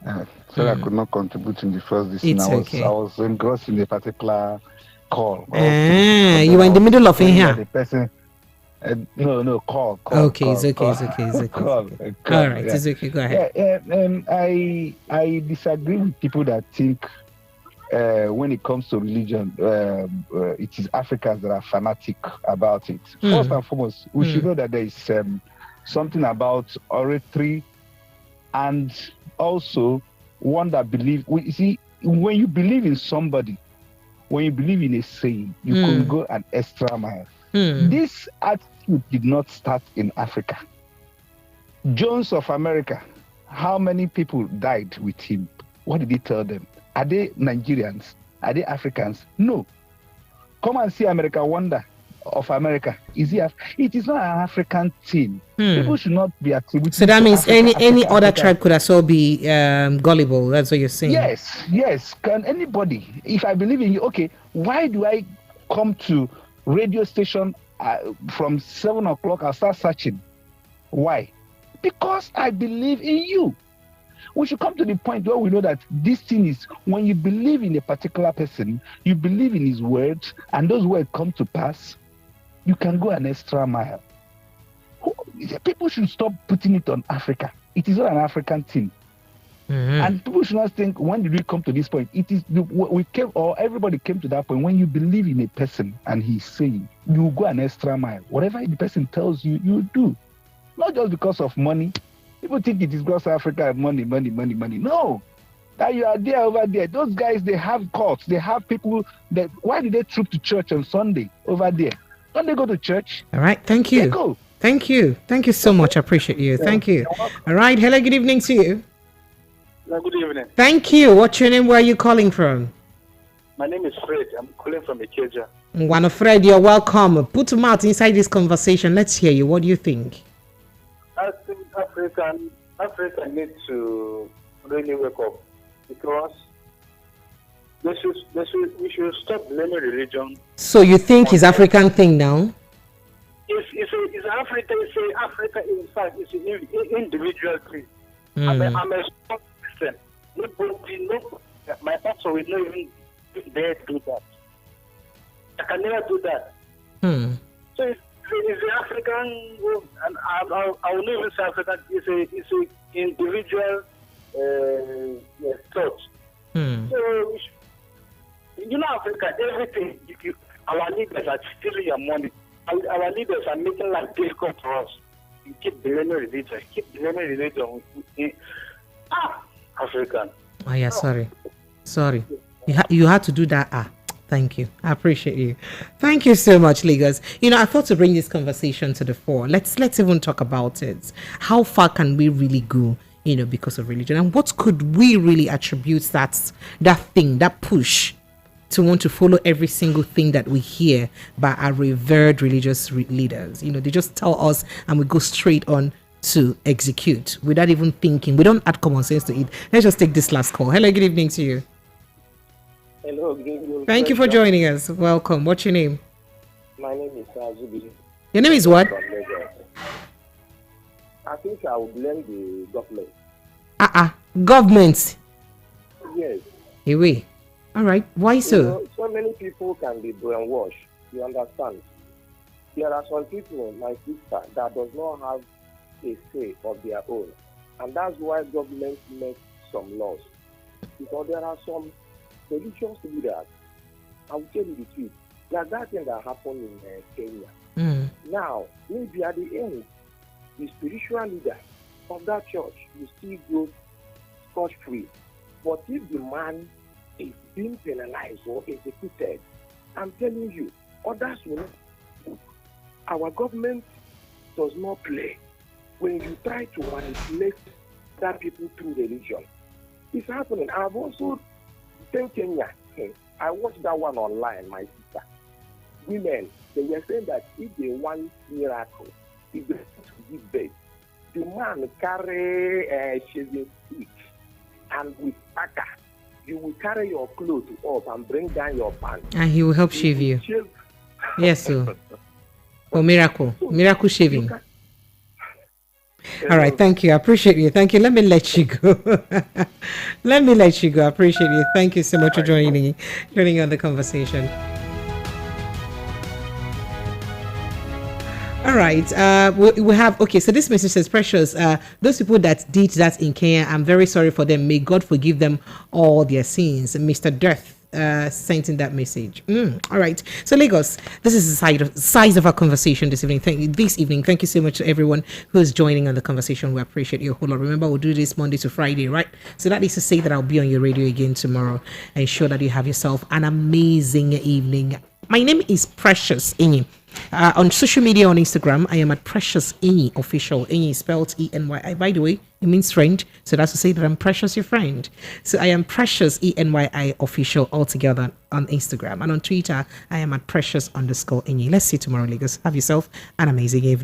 [SPEAKER 16] Okay. So I could not contribute in the first this.
[SPEAKER 1] It's
[SPEAKER 16] I was engrossed in a particular call.
[SPEAKER 1] You were in the middle of it here.
[SPEAKER 16] The person, no, call.
[SPEAKER 1] Okay,
[SPEAKER 16] call,
[SPEAKER 1] it's okay.
[SPEAKER 16] call.
[SPEAKER 1] It's okay. It's okay.
[SPEAKER 16] Call.
[SPEAKER 1] All right, it's okay. Go ahead.
[SPEAKER 16] I disagree with people that think when it comes to religion, it is Africans that are fanatic about it. First and foremost, we should know that there is something about oratory and also one that believes. You see, when you believe in somebody, when you believe in a saying, you can go an extra mile. This attitude did not start in Africa. Jones of America, how many people died with him? What did he tell them? Are they Nigerians? Are they Africans? No. Come and see America Wonder of America. It is not an African thing. People should not be attributed.
[SPEAKER 1] So that means
[SPEAKER 16] Africa,
[SPEAKER 1] any other
[SPEAKER 16] Africa.
[SPEAKER 1] tribe could as well be gullible. That's what you're saying.
[SPEAKER 16] Yes. Can anybody? If I believe in you, okay. Why do I come to radio station from 7 o'clock? I'll start searching. Why? Because I believe in you. We should come to the point where we know that this thing is, when you believe in a particular person, you believe in his words, and those words come to pass, you can go an extra mile. People should stop putting it on Africa. It is not an African thing. And people should not think, when did we come to this point? It is everybody came to that point when you believe in a person and he's saying, you go an extra mile. Whatever the person tells you, you do. Not just because of money. People think it is because Africa money. No. That you are there over there. Those guys, they have courts. They have people that. Why do they troop to church on Sunday over there? Don't they go to church?
[SPEAKER 1] All right. Thank you.
[SPEAKER 16] They go.
[SPEAKER 1] Thank you. Thank you so much. I appreciate you. Thank you. All right. Hello. Good evening to you.
[SPEAKER 17] Good evening.
[SPEAKER 1] Thank you. What's your name? Where are you calling from?
[SPEAKER 17] My name is Fred. I'm calling from Ikeja.
[SPEAKER 1] One of Fred, you're welcome. Put your mouth inside this conversation. Let's hear you. What do you think?
[SPEAKER 17] I think Africa needs to really wake up, because we should stop blaming religion.
[SPEAKER 1] So you think it's African thing now?
[SPEAKER 17] It's Africa. In fact, it's an individual thing. I'm a strong Christian. My pastor will not even dare do that. I can never do that. So it's the African, and I will not even say African. It's an individual thought. So Africa, everything. Our leaders are stealing your money. Our leaders are making life difficult for us. You keep blaming religion. African.
[SPEAKER 1] Oh yeah, sorry. You had to do that. Thank you. I appreciate you. Thank you so much, Lagos. I thought to bring this conversation to the fore. Let's even talk about it. How far can we really go, because of religion? And what could we really attribute that thing, that push to want to follow every single thing that we hear by our revered religious leaders? They just tell us and we go straight on to execute without even thinking. We don't add common sense to it. Let's just take this last call. Hello, good evening to you.
[SPEAKER 18] Hello, good evening.
[SPEAKER 1] Thank you for joining us. Welcome. What's your name?
[SPEAKER 18] My name is Zubi.
[SPEAKER 1] Your name is what?
[SPEAKER 18] I think I will blame the government.
[SPEAKER 1] Government.
[SPEAKER 18] Yes.
[SPEAKER 1] Anyway. All right. Why so?
[SPEAKER 18] So many people can be brainwashed. You understand? There are some people, my sister, that does not have a say of their own. And that's why government makes some laws. Because there are some religious leaders, I will tell you the truth, like that thing that happened in Kenya. Now, maybe at the end, the spiritual leader of that church will still go scot-free. But if the man is being penalized or executed, I'm telling you, others will not. Our government does not play. When you try to manipulate that people through religion, it's happening. I've also seen Kenya. I watched that one online, my sister. Women, they were saying that if they want miracle, if they want to give birth, the man carry a shaving stick and with packer, you will carry your clothes up and bring down your pants.
[SPEAKER 1] And he will help shave you. Yes, sir. For miracle shaving. All right, thank you. I appreciate you. Thank you. Let me let you go. I appreciate you. Thank you so much for joining on the conversation. All right. We have, okay, so this message says, Precious, those people that did that in Kenya, I'm very sorry for them. May God forgive them all their sins. Mr. Death sent in that message. All right. So Lagos, this is the size of our conversation this evening. Thank you so much to everyone who is joining on the conversation. We appreciate you a whole lot. Remember, we'll do this Monday to Friday, right? So that is to say that I'll be on your radio again tomorrow. Ensure that you have yourself an amazing evening. My name is Precious Inyi. On social media, on Instagram, I am at Precious Inyi Official. Inyi is spelled E-N-Y-I. By the way, it means friend. So that's to say that I'm Precious, your friend. So I am Precious E-N-Y-I Official altogether on Instagram. And on Twitter, I am at Precious_Inyi. Let's see you tomorrow, Lagos. Have yourself an amazing evening.